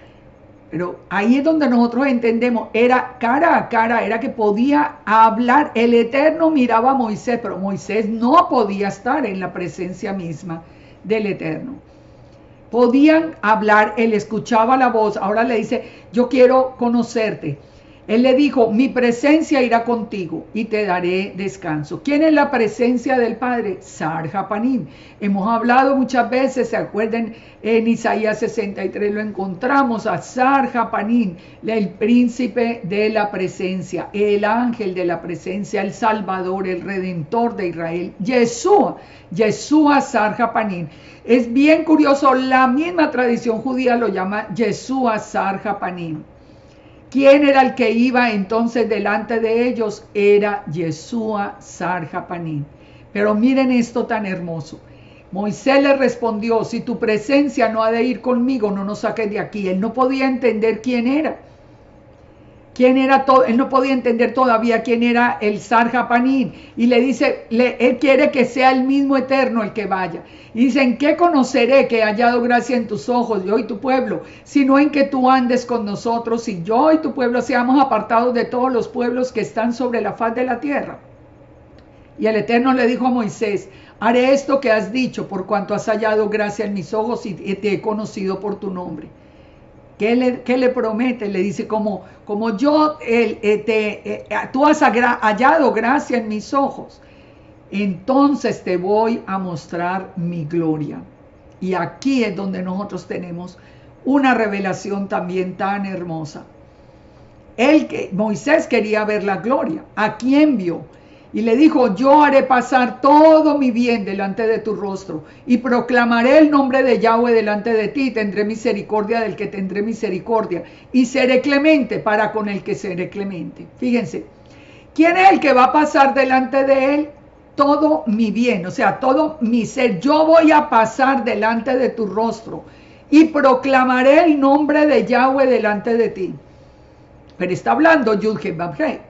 Pero ahí es donde nosotros entendemos, era cara a cara, era que podía hablar. El Eterno miraba a Moisés, pero Moisés no podía estar en la presencia misma del Eterno. Podían hablar, él escuchaba la voz, ahora le dice, yo quiero conocerte. Él le dijo, mi presencia irá contigo y te daré descanso. ¿Quién es la presencia del Padre? Sar Hapanim. Hemos hablado muchas veces, se acuerdan, en Isaías 63 lo encontramos a Sar Hapanim, el príncipe de la presencia, el ángel de la presencia, el Salvador, el Redentor de Israel, Yeshua Sar Hapanim. Es bien curioso, la misma tradición judía lo llama Yeshua Sar Hapanim. ¿Quién era el que iba entonces delante de ellos? Era Yeshua Sar Hapanim. Pero miren esto tan hermoso. Moisés le respondió, si tu presencia no ha de ir conmigo, no nos saques de aquí. Él no podía entender quién era. Él no podía entender todavía quién era el Sarjapanín. Y le dice, él quiere que sea el mismo Eterno el que vaya. Y dice, ¿en qué conoceré que he hallado gracia en tus ojos, yo y tu pueblo? Sino en que tú andes con nosotros y yo y tu pueblo seamos apartados de todos los pueblos que están sobre la faz de la tierra. Y el Eterno le dijo a Moisés, haré esto que has dicho, por cuanto has hallado gracia en mis ojos y te he conocido por tu nombre. ¿Qué le promete? Le dice, como tú has hallado gracia en mis ojos, entonces te voy a mostrar mi gloria. Y aquí es donde nosotros tenemos una revelación también tan hermosa. Moisés quería ver la gloria. ¿A quién vio? Y le dijo, yo haré pasar todo mi bien delante de tu rostro y proclamaré el nombre de Yahweh delante de ti. Tendré misericordia del que tendré misericordia y seré clemente para con el que seré clemente. Fíjense, ¿quién es el que va a pasar delante de él? Todo mi bien, o sea, todo mi ser. Yo voy a pasar delante de tu rostro y proclamaré el nombre de Yahweh delante de ti. Pero está hablando Yud-Heh-Vav-Heh.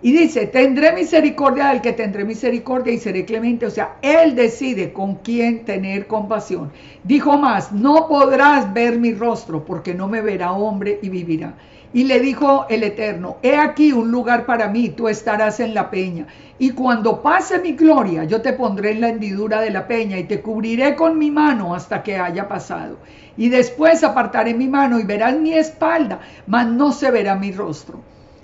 Y dice, tendré misericordia del que tendré misericordia y seré clemente. O sea, él decide con quién tener compasión. Dijo más, no podrás ver mi rostro porque no me verá hombre y vivirá. Y le dijo el Eterno, he aquí un lugar para mí, tú estarás en la peña. Y cuando pase mi gloria, yo te pondré en la hendidura de la peña y te cubriré con mi mano hasta que haya pasado. Y después apartaré mi mano y verás mi espalda, mas no se verá mi rostro.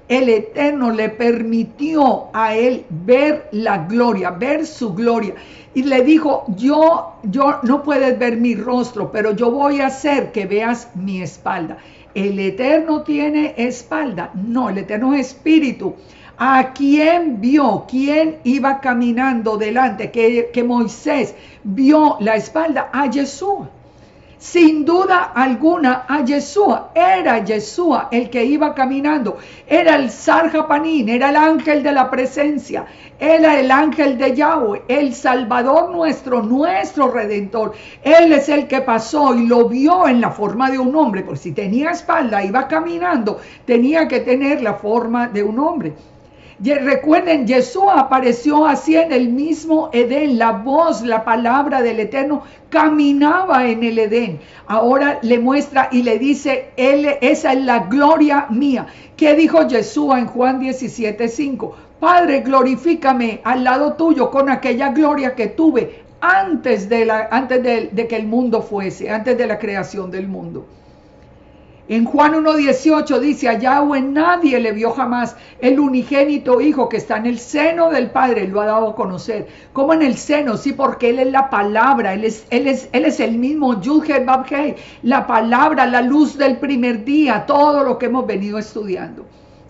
El Eterno le permitió a él ver la gloria, ver su gloria. Y le dijo, yo no puedes ver mi rostro, pero yo voy a hacer que veas mi espalda. ¿El Eterno tiene espalda? No, el Eterno es espíritu. ¿A quién vio? ¿Quién iba caminando delante? Que Moisés vio la espalda a Yeshua. Sin duda alguna a Yeshua, era Yeshua el que iba caminando, era el Sarjapanín, era el ángel de la presencia, era el ángel de Yahweh, el Salvador nuestro Redentor. Él es el que pasó y lo vio en la forma de un hombre, porque si tenía espalda, iba caminando, tenía que tener la forma de un hombre. Recuerden, Yeshua apareció así en el mismo Edén, la voz, la palabra del Eterno caminaba en el Edén. Ahora le muestra y le dice, esa es la gloria mía. ¿Qué dijo Yeshua en Juan 17:5? Padre, glorifícame al lado tuyo con aquella gloria que tuve antes de que el mundo fuese, antes de la creación del mundo. En Juan 1:18 dice, a Yahweh nadie le vio jamás, el unigénito Hijo que está en el seno del Padre lo ha dado a conocer. ¿Cómo en el seno? Sí, porque Él es la palabra, Él es el mismo Yud-Heh-Vav-Heh, la palabra, la luz del primer día, todo lo que hemos venido estudiando.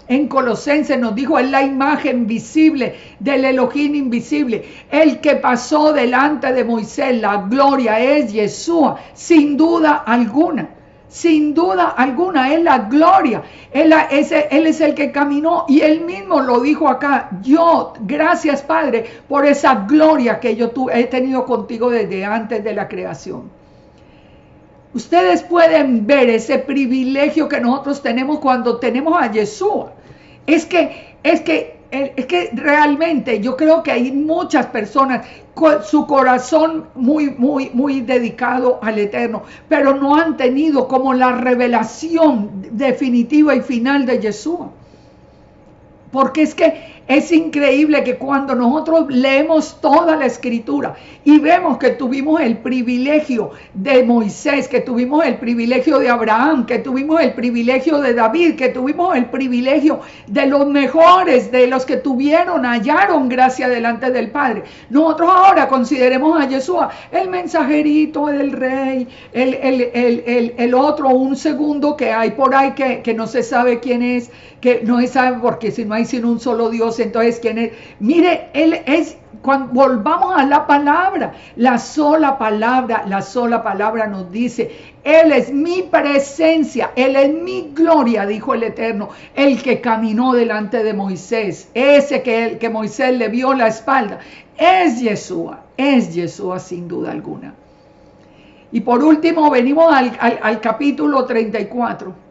En Colosenses nos dijo, es la imagen visible del Elohim invisible. El que pasó delante de Moisés, la gloria es Yeshua, sin duda alguna. Sin duda alguna, es la gloria. Él es el que caminó y él mismo lo dijo acá. Yo, gracias Padre, por esa gloria que yo he tenido contigo desde antes de la creación. Ustedes pueden ver ese privilegio que nosotros tenemos cuando tenemos a Yeshua. Es que realmente yo creo que hay muchas personas con su corazón muy dedicado al Eterno, pero no han tenido como la revelación definitiva y final de Yeshua. Porque es que es increíble que cuando nosotros leemos toda la escritura y vemos que tuvimos el privilegio de Moisés, que tuvimos el privilegio de Abraham, que tuvimos el privilegio de David, que tuvimos el privilegio de los mejores, de los que hallaron gracia delante del Padre. Nosotros ahora consideremos a Yeshua el mensajerito del rey, el otro, un segundo que hay por ahí que no se sabe quién es, que no se sabe porque si no hay sino un solo Dios Dios. Entonces, ¿quién es? Mire, Él es, cuando volvamos a la sola palabra nos dice, Él es mi presencia, Él es mi gloria, dijo el Eterno, el que caminó delante de Moisés, ese que Moisés le vio la espalda, es Yeshua sin duda alguna. Y por último, venimos al capítulo 34.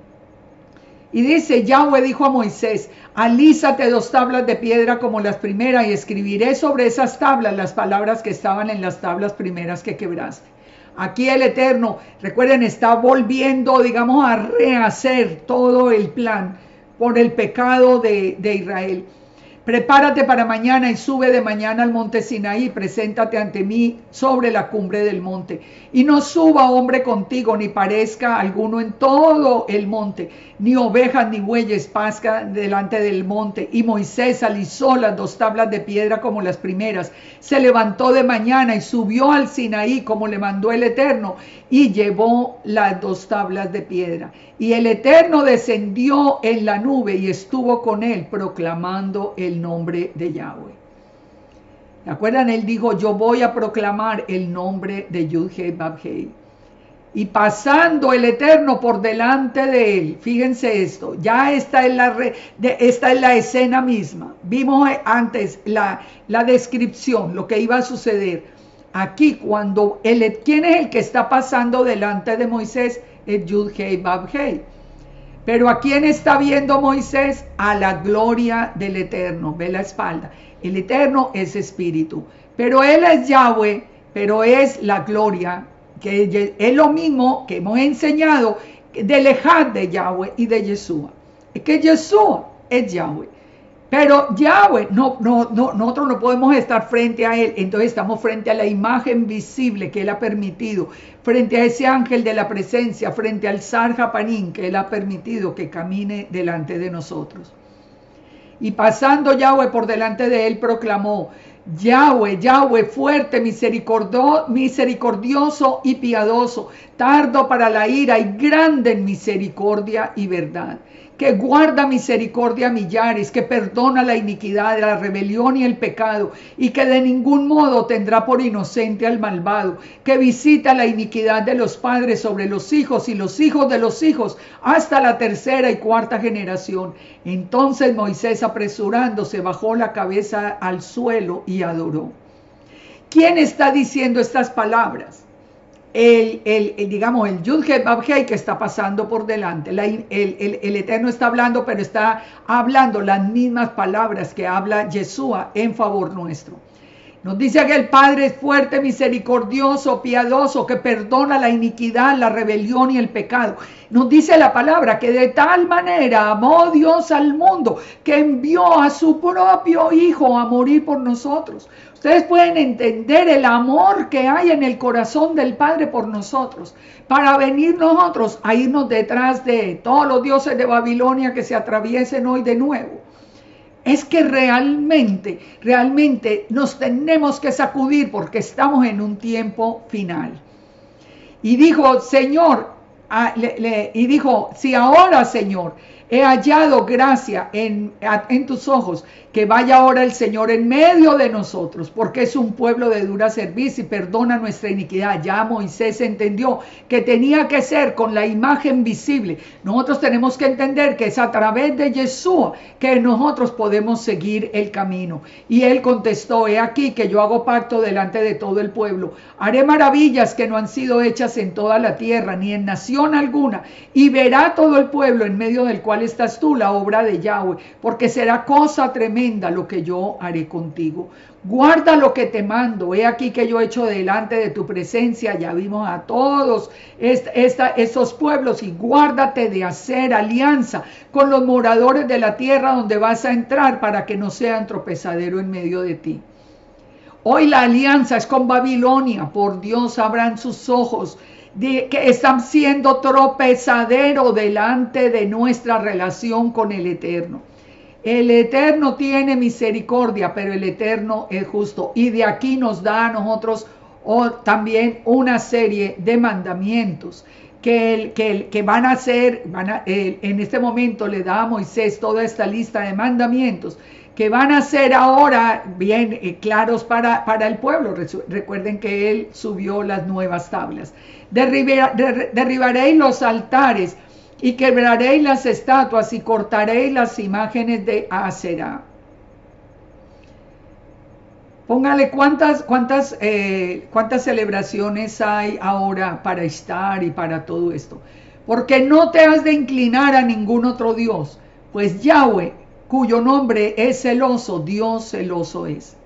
Y dice, Yahweh dijo a Moisés, alízate 2 tablas de piedra como las primeras y escribiré sobre esas tablas las palabras que estaban en las tablas primeras que quebraste. Aquí el Eterno, recuerden, está volviendo, digamos, a rehacer todo el plan por el pecado de Israel. Prepárate para mañana y sube de mañana al monte Sinaí, preséntate ante mí sobre la cumbre del monte. Y no suba hombre contigo, ni parezca alguno en todo el monte, ni ovejas ni bueyes pasca delante del monte. Y Moisés alisó las 2 tablas de piedra como las primeras. Se levantó de mañana y subió al Sinaí como le mandó el Eterno, y llevó las 2 tablas de piedra. Y el Eterno descendió en la nube y estuvo con él, proclamando el nombre de Yahweh. ¿Se acuerdan? Él dijo, yo voy a proclamar el nombre de Yud-Heh-Vav-Heh. Y pasando el Eterno por delante de él, fíjense esto, ya esta es la escena misma. Vimos antes la descripción, lo que iba a suceder. Aquí cuando ¿quién es el que está pasando delante de Moisés? Es Yud-Heh-Vav-Heh. Pero ¿a quién está viendo Moisés? A la gloria del Eterno. Ve la espalda. El Eterno es espíritu. Pero Él es Yahweh, pero es la gloria, que es lo mismo que hemos enseñado del Ejad de Yahweh y de Yeshua. Es que Yeshua es Yahweh. Pero Yahweh, nosotros no podemos estar frente a Él, entonces estamos frente a la imagen visible que Él ha permitido, frente a ese ángel de la presencia, frente al Sar Japanín que Él ha permitido que camine delante de nosotros. Y pasando Yahweh por delante de él, proclamó, Yahweh, Yahweh, fuerte, misericordioso y piadoso, tardo para la ira y grande en misericordia y verdad, que guarda misericordia a millares, que perdona la iniquidad, la rebelión y el pecado, y que de ningún modo tendrá por inocente al malvado, que visita la iniquidad de los padres sobre los hijos y los hijos de los hijos, hasta la 3ª y 4ª generación. Entonces Moisés, apresurándose, bajó la cabeza al suelo y adoró. ¿Quién está diciendo estas palabras? Digamos, el Yud-Heh-Vav-Heh que está pasando por delante. El Eterno está hablando, pero está hablando las mismas palabras que habla Yeshua en favor nuestro. Nos dice que el Padre es fuerte, misericordioso, piadoso, que perdona la iniquidad, la rebelión y el pecado. Nos dice la palabra que de tal manera amó Dios al mundo que envió a su propio Hijo a morir por nosotros. Ustedes pueden entender el amor que hay en el corazón del Padre por nosotros, para venir nosotros a irnos detrás de todos los dioses de Babilonia que se atraviesen hoy de nuevo. Es que realmente nos tenemos que sacudir porque estamos en un tiempo final. Y dijo, Señor, si ahora, Señor, he hallado gracia en tus ojos, que vaya ahora el Señor en medio de nosotros, porque es un pueblo de dura cerviz y perdona nuestra iniquidad. Ya Moisés entendió que tenía que ser con la imagen visible. Nosotros tenemos que entender que es a través de Yeshua que nosotros podemos seguir el camino. Y él contestó, he aquí que yo hago pacto delante de todo el pueblo. Haré maravillas que no han sido hechas en toda la tierra, ni en nación alguna, y verá todo el pueblo en medio del cual estás tú la obra de Yahweh, porque será cosa tremenda lo que yo haré contigo. Guarda lo que te mando. He aquí que yo he hecho delante de tu presencia. Ya vimos a todos estos pueblos, y guárdate de hacer alianza con los moradores de la tierra donde vas a entrar, para que no sean tropezadero en medio de ti. Hoy la alianza es con Babilonia. Por Dios, abran sus ojos, que están siendo tropezadero delante de nuestra relación con el Eterno. El Eterno tiene misericordia, pero el Eterno es justo. Y de aquí nos da a nosotros también una serie de mandamientos que van a ser, en este momento le da a Moisés toda esta lista de mandamientos que van a ser ahora bien claros para el pueblo. Recuerden que él subió las nuevas tablas. Derribaréis los altares y quebraréis las estatuas y cortaréis las imágenes de Aserá. Póngale cuántas celebraciones hay ahora para estar y para todo esto. Porque no te has de inclinar a ningún otro Dios, pues Yahweh, cuyo nombre es celoso, Dios celoso es.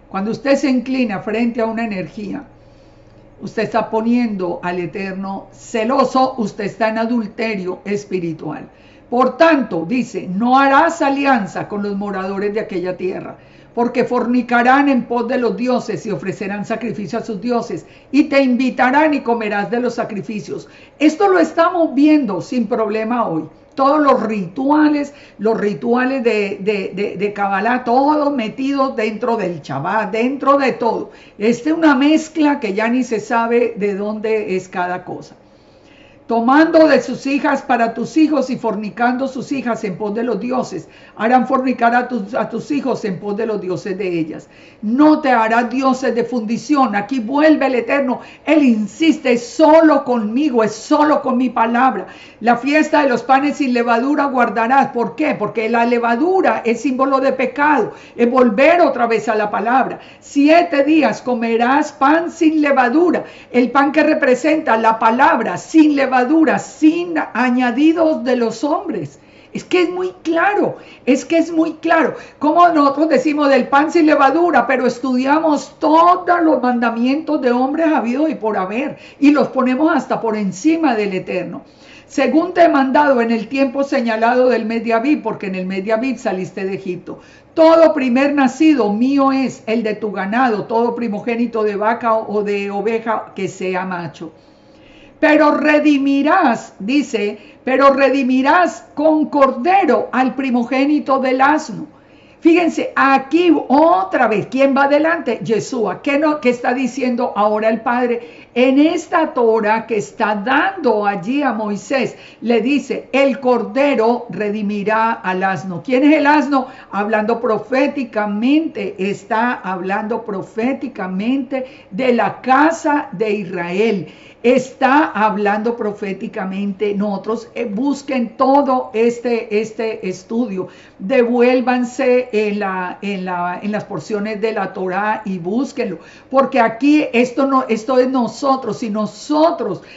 Cuando usted se inclina frente a una energía, usted está poniendo al Eterno celoso, usted está en adulterio espiritual. Por tanto, dice, no harás alianza con los moradores de aquella tierra, porque fornicarán en pos de los dioses y ofrecerán sacrificio a sus dioses, y te invitarán y comerás de los sacrificios. Esto lo estamos viendo sin problema hoy. Todos los rituales de Kabbalah, todos metidos dentro del Shabbat, dentro de todo. Es una mezcla que ya ni se sabe de dónde es cada cosa. Tomando de sus hijas para tus hijos y fornicando sus hijas en pos de los dioses, harán fornicar a tus hijos en pos de los dioses de ellas. No te harás dioses de fundición. Aquí vuelve el Eterno. Él insiste, es solo conmigo, es solo con mi palabra. La fiesta de los panes sin levadura guardarás. ¿Por qué? Porque la levadura es símbolo de pecado. Es volver otra vez a la palabra. 7 días comerás pan sin levadura. El pan que representa la palabra sin levadura, sin añadidos de los hombres. Es que es muy claro, como nosotros decimos del pan sin levadura, pero estudiamos todos los mandamientos de hombres habidos y por haber, y los ponemos hasta por encima del Eterno. Según te he mandado en el tiempo señalado del mes de Abib, porque en el mes de Abib saliste de Egipto. Todo primer nacido mío es el de tu ganado, todo primogénito de vaca o de oveja que sea macho. Pero redimirás, dice, con cordero al primogénito del asno. Fíjense, aquí otra vez, ¿quién va adelante? Yeshua. ¿Qué está diciendo ahora el Padre? En esta Torah que está dando allí a Moisés, le dice, el cordero redimirá al asno. ¿Quién es el asno? Hablando proféticamente, está hablando proféticamente de la casa de Israel. Está hablando proféticamente. Nosotros busquen todo este estudio, devuélvanse en las porciones de la Torá y búsquenlo, porque aquí esto es nosotros.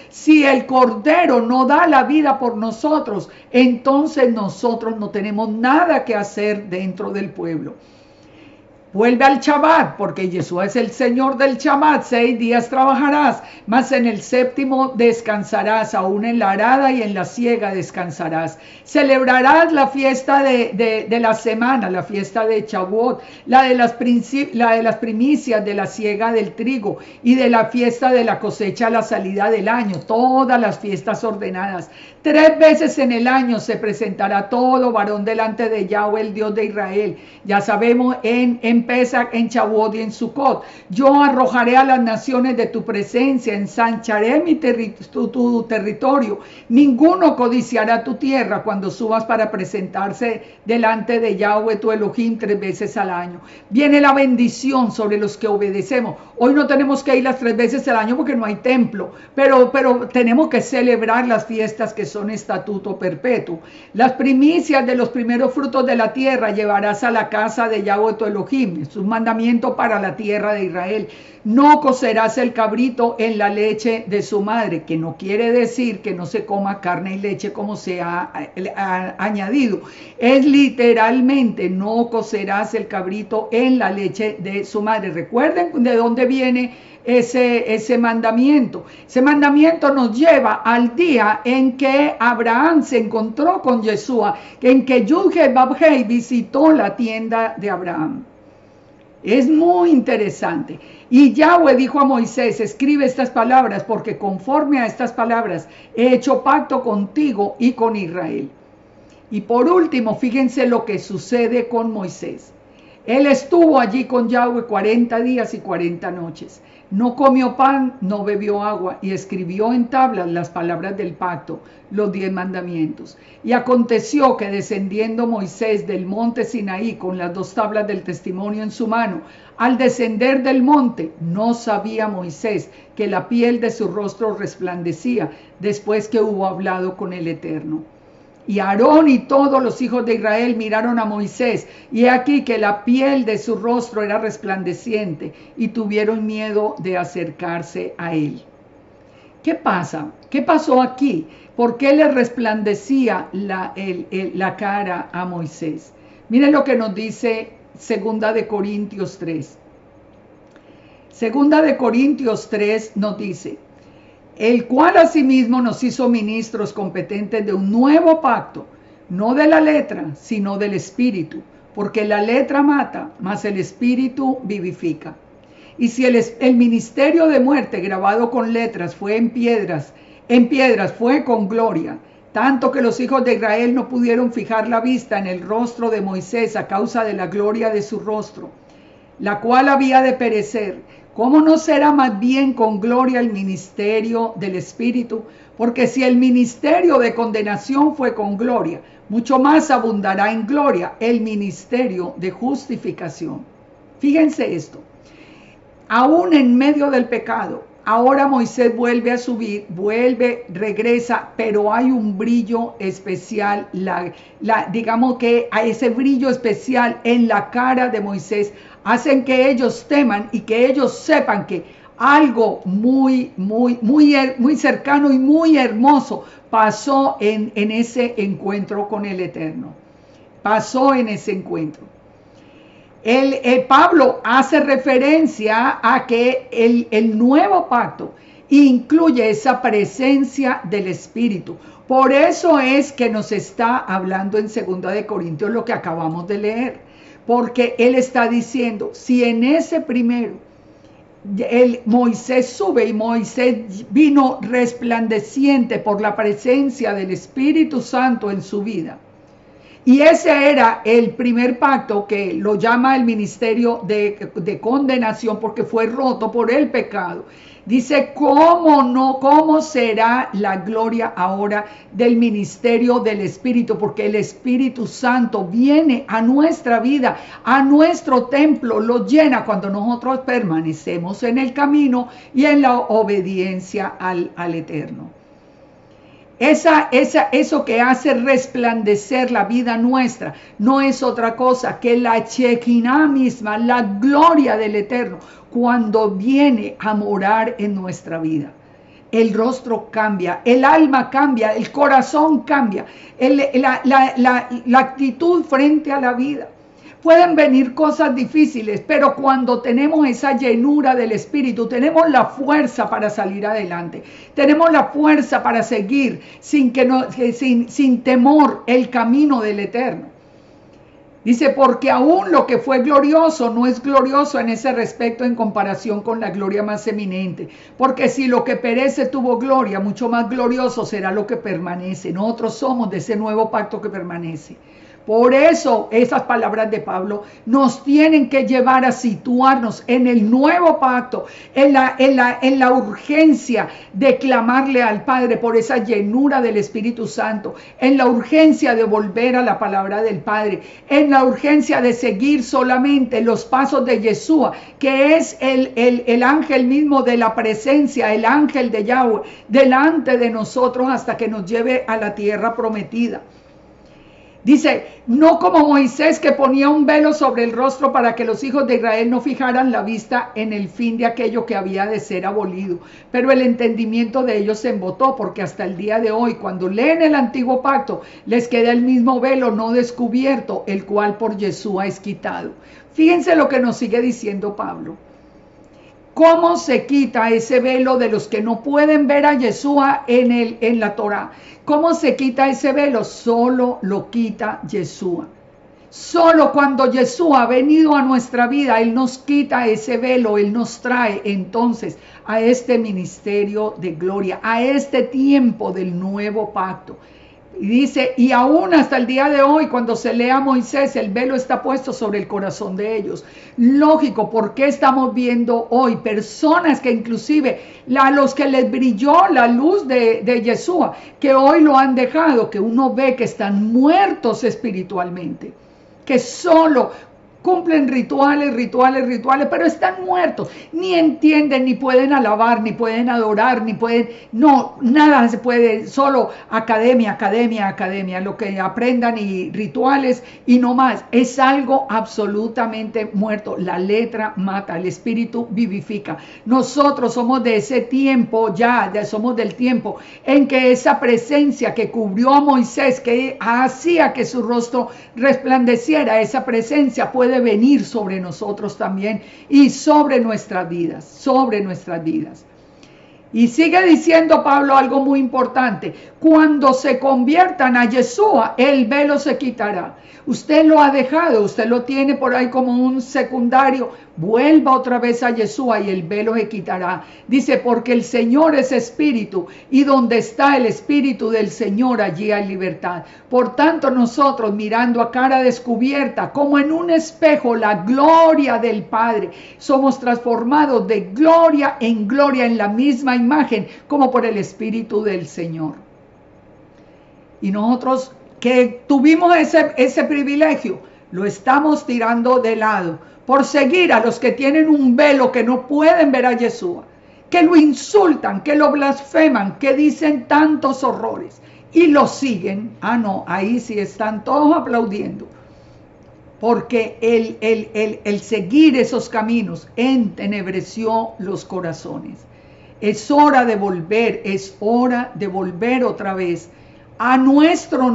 Si el Cordero no da la vida por nosotros, entonces nosotros no tenemos nada que hacer dentro del pueblo. Vuelve al Shabbat, porque Yeshua es el Señor del Shabbat. 6 días trabajarás, mas en el 7º descansarás, aún en la arada y en la siega descansarás. Celebrarás la fiesta de la semana, la fiesta de Shavuot, la de las primicias de la siega del trigo y de la fiesta de la cosecha a la salida del año, todas las fiestas ordenadas. 3 veces en el año se presentará todo varón delante de Yahweh, el Dios de Israel. Ya sabemos en Pesach, en Shavuot y en Sukkot. Yo arrojaré a las naciones de tu presencia, ensancharé tu territorio. Ninguno codiciará tu tierra cuando subas para presentarse delante de Yahweh tu Elohim 3 veces al año. Viene la bendición sobre los que obedecemos. Hoy no tenemos que ir las 3 veces al año porque no hay templo, pero tenemos que celebrar las fiestas que son estatuto perpetuo. Las primicias de los primeros frutos de la tierra llevarás a la casa de Yahweh tu Elohim. Es un mandamiento para la tierra de Israel. No cocerás el cabrito en la leche de su madre, que no quiere decir que no se coma carne y leche como se ha añadido. Es literalmente, no cocerás el cabrito en la leche de su madre. Recuerden de dónde viene ese mandamiento. Ese mandamiento nos lleva al día en que Abraham se encontró con Yeshua, en que Yud-Heh-Vav-Heh visitó la tienda de Abraham. Es muy interesante. Y Yahweh dijo a Moisés, escribe estas palabras, porque conforme a estas palabras he hecho pacto contigo y con Israel. Y por último, fíjense lo que sucede con Moisés. Él estuvo allí con Yahweh 40 días y 40 noches. No comió pan, no bebió agua, y escribió en tablas las palabras del pacto, los 10 mandamientos. Y aconteció que descendiendo Moisés del monte Sinaí con las 2 tablas del testimonio en su mano, al descender del monte, no sabía Moisés que la piel de su rostro resplandecía después que hubo hablado con el Eterno. Y Aarón y todos los hijos de Israel miraron a Moisés, y he aquí que la piel de su rostro era resplandeciente, y tuvieron miedo de acercarse a él. ¿Qué pasa? ¿Qué pasó aquí? ¿Por qué le resplandecía la cara a Moisés? Miren lo que nos dice 2 de Corintios 3. 2 de Corintios 3 nos dice: el cual asimismo nos hizo ministros competentes de un nuevo pacto, no de la letra, sino del espíritu, porque la letra mata, mas el espíritu vivifica. Y si el ministerio de muerte grabado con letras fue en piedras fue con gloria, tanto que los hijos de Israel no pudieron fijar la vista en el rostro de Moisés a causa de la gloria de su rostro, la cual había de perecer. ¿Cómo no será más bien con gloria el ministerio del Espíritu? Porque si el ministerio de condenación fue con gloria, mucho más abundará en gloria el ministerio de justificación. Fíjense esto. Aún en medio del pecado, ahora Moisés vuelve a subir, regresa, pero hay un brillo especial, digamos que a ese brillo especial en la cara de Moisés hacen que ellos teman y que ellos sepan que algo muy cercano y muy hermoso pasó en ese encuentro con el Eterno. Pasó en ese encuentro. Pablo hace referencia a que el nuevo pacto incluye esa presencia del Espíritu. Por eso es que nos está hablando en 2 de Corintios lo que acabamos de leer. Porque él está diciendo, si en ese primero Moisés sube y Moisés vino resplandeciente por la presencia del Espíritu Santo en su vida, y ese era el primer pacto que lo llama el ministerio de condenación porque fue roto por el pecado. Dice, ¿cómo será la gloria ahora del ministerio del Espíritu? Porque el Espíritu Santo viene a nuestra vida, a nuestro templo, lo llena cuando nosotros permanecemos en el camino y en la obediencia al Eterno. Eso que hace resplandecer la vida nuestra no es otra cosa que la Shekinah misma, la gloria del Eterno, cuando viene a morar en nuestra vida. El rostro cambia, el alma cambia, el corazón cambia, la actitud frente a la vida. Pueden venir cosas difíciles, pero cuando tenemos esa llenura del Espíritu, tenemos la fuerza para salir adelante. Tenemos la fuerza para seguir sin temor el camino del Eterno. Dice, porque aún lo que fue glorioso no es glorioso en ese respecto en comparación con la gloria más eminente. Porque si lo que perece tuvo gloria, mucho más glorioso será lo que permanece. Nosotros somos de ese nuevo pacto que permanece. Por eso esas palabras de Pablo nos tienen que llevar a situarnos en el nuevo pacto, en la urgencia de clamarle al Padre por esa llenura del Espíritu Santo, en la urgencia de volver a la palabra del Padre, en la urgencia de seguir solamente los pasos de Yeshua, que es el ángel mismo de la presencia, el ángel de Yahweh, delante de nosotros hasta que nos lleve a la tierra prometida. Dice, no como Moisés que ponía un velo sobre el rostro para que los hijos de Israel no fijaran la vista en el fin de aquello que había de ser abolido. Pero el entendimiento de ellos se embotó, porque hasta el día de hoy, cuando leen el antiguo pacto, les queda el mismo velo no descubierto, el cual por Yeshua es quitado. Fíjense lo que nos sigue diciendo Pablo. ¿Cómo se quita ese velo de los que no pueden ver a Yeshua en la Torah? ¿Cómo se quita ese velo? Solo lo quita Yeshua. Solo cuando Yeshua ha venido a nuestra vida, Él nos quita ese velo, Él nos trae entonces a este ministerio de gloria, a este tiempo del nuevo pacto. Y dice, y aún hasta el día de hoy, cuando se lee a Moisés, el velo está puesto sobre el corazón de ellos. Lógico, porque estamos viendo hoy personas que inclusive a los que les brilló la luz de Yeshua, que hoy lo han dejado, que uno ve que están muertos espiritualmente, que solo cumplen rituales, pero están muertos, ni entienden, ni pueden alabar, ni pueden adorar, ni pueden, no, nada se puede, solo academia, lo que aprendan y rituales y no más, es algo absolutamente muerto. La letra mata, el espíritu vivifica. Nosotros somos de ese tiempo, ya somos del tiempo en que esa presencia que cubrió a Moisés, que hacía que su rostro resplandeciera, esa presencia puede venir sobre nosotros también y sobre nuestras vidas, Y sigue diciendo Pablo algo muy importante: cuando se conviertan a Yeshua, el velo se quitará. Usted lo ha dejado, usted lo tiene por ahí como un secundario, vuelva otra vez a Yeshua y el velo se quitará. Dice, porque el Señor es espíritu, y donde está el espíritu del Señor, allí hay libertad. Por tanto, nosotros, mirando a cara descubierta, como en un espejo, la gloria del Padre, somos transformados de gloria en la misma imagen, como por el espíritu del Señor. Y nosotros que tuvimos ese privilegio, lo estamos tirando de lado por seguir a los que tienen un velo, que no pueden ver a Yeshua, que lo insultan, que lo blasfeman, que dicen tantos horrores y lo siguen. Ah, no, ahí sí están todos aplaudiendo, porque el seguir esos caminos entenebreció los corazones. Es hora de volver, otra vez a nuestro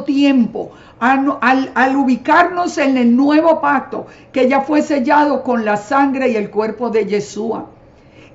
tiempo, al ubicarnos en el nuevo pacto que ya fue sellado con la sangre y el cuerpo de Yeshua.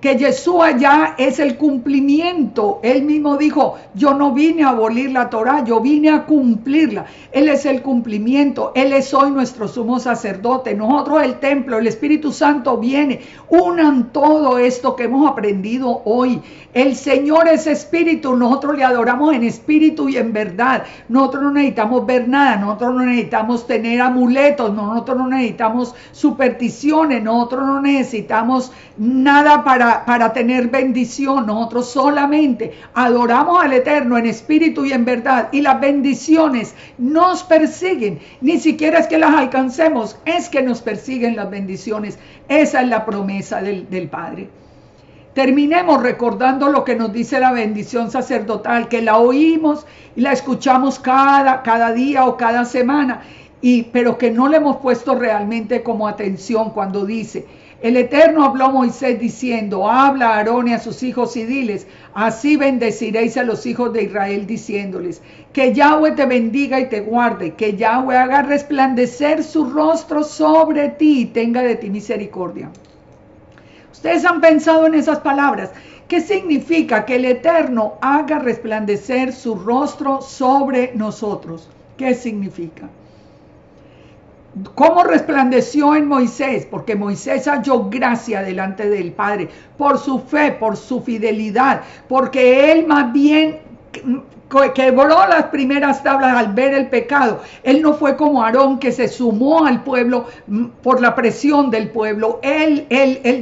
Que Yeshua ya es el cumplimiento. Él mismo dijo, yo no vine a abolir la Torá, yo vine a cumplirla. Él es el cumplimiento, Él es hoy nuestro sumo sacerdote, nosotros el templo, el Espíritu Santo viene. Unan todo esto que hemos aprendido hoy. El Señor es espíritu, nosotros le adoramos en espíritu y en verdad. Nosotros no necesitamos ver nada, nosotros no necesitamos tener amuletos, nosotros no necesitamos supersticiones, nosotros no necesitamos nada para tener bendición. Nosotros solamente adoramos al Eterno en espíritu y en verdad, y las bendiciones nos persiguen. Ni siquiera es que las alcancemos, es que nos persiguen las bendiciones. Esa es la promesa del Padre. Terminemos recordando lo que nos dice la bendición sacerdotal, que la oímos y la escuchamos cada día o cada semana, pero que no le hemos puesto realmente como atención cuando dice: el Eterno habló a Moisés diciendo, habla a Aarón y a sus hijos y diles, así bendeciréis a los hijos de Israel, diciéndoles, que Yahweh te bendiga y te guarde, que Yahweh haga resplandecer su rostro sobre ti y tenga de ti misericordia. Ustedes han pensado en esas palabras. ¿Qué significa que el Eterno haga resplandecer su rostro sobre nosotros? ¿Qué significa? ¿Cómo resplandeció en Moisés? Porque Moisés halló gracia delante del Padre por su fe, por su fidelidad, porque él más bien quebró las primeras tablas al ver el pecado. Él no fue como Aarón, que se sumó al pueblo por la presión del pueblo. Él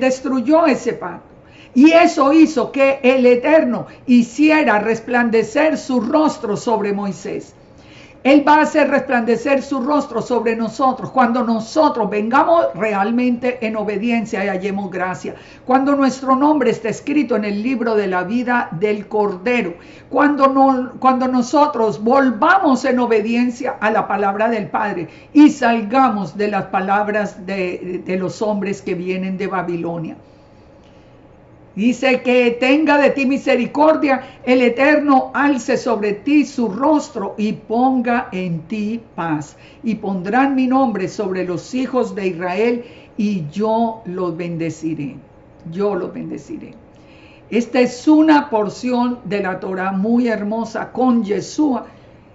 destruyó ese pacto. Y eso hizo que el Eterno hiciera resplandecer su rostro sobre Moisés. Él va a hacer resplandecer su rostro sobre nosotros cuando nosotros vengamos realmente en obediencia y hallemos gracia. Cuando nuestro nombre esté escrito en el libro de la vida del Cordero. Cuando nosotros volvamos en obediencia a la palabra del Padre y salgamos de las palabras de los hombres que vienen de Babilonia. Dice que tenga de ti misericordia, el Eterno alce sobre ti su rostro y ponga en ti paz. Y pondrán mi nombre sobre los hijos de Israel y yo los bendeciré. Yo los bendeciré. Esta es una porción de la Torah muy hermosa con Yeshua,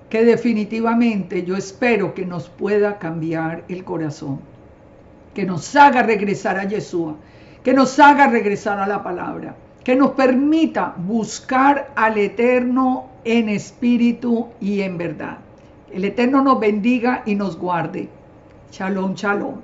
que definitivamente yo espero que nos pueda cambiar el corazón. Que nos haga regresar a Yeshua. Que nos haga regresar a la palabra, que nos permita buscar al Eterno en espíritu y en verdad. El Eterno nos bendiga y nos guarde. Shalom, shalom.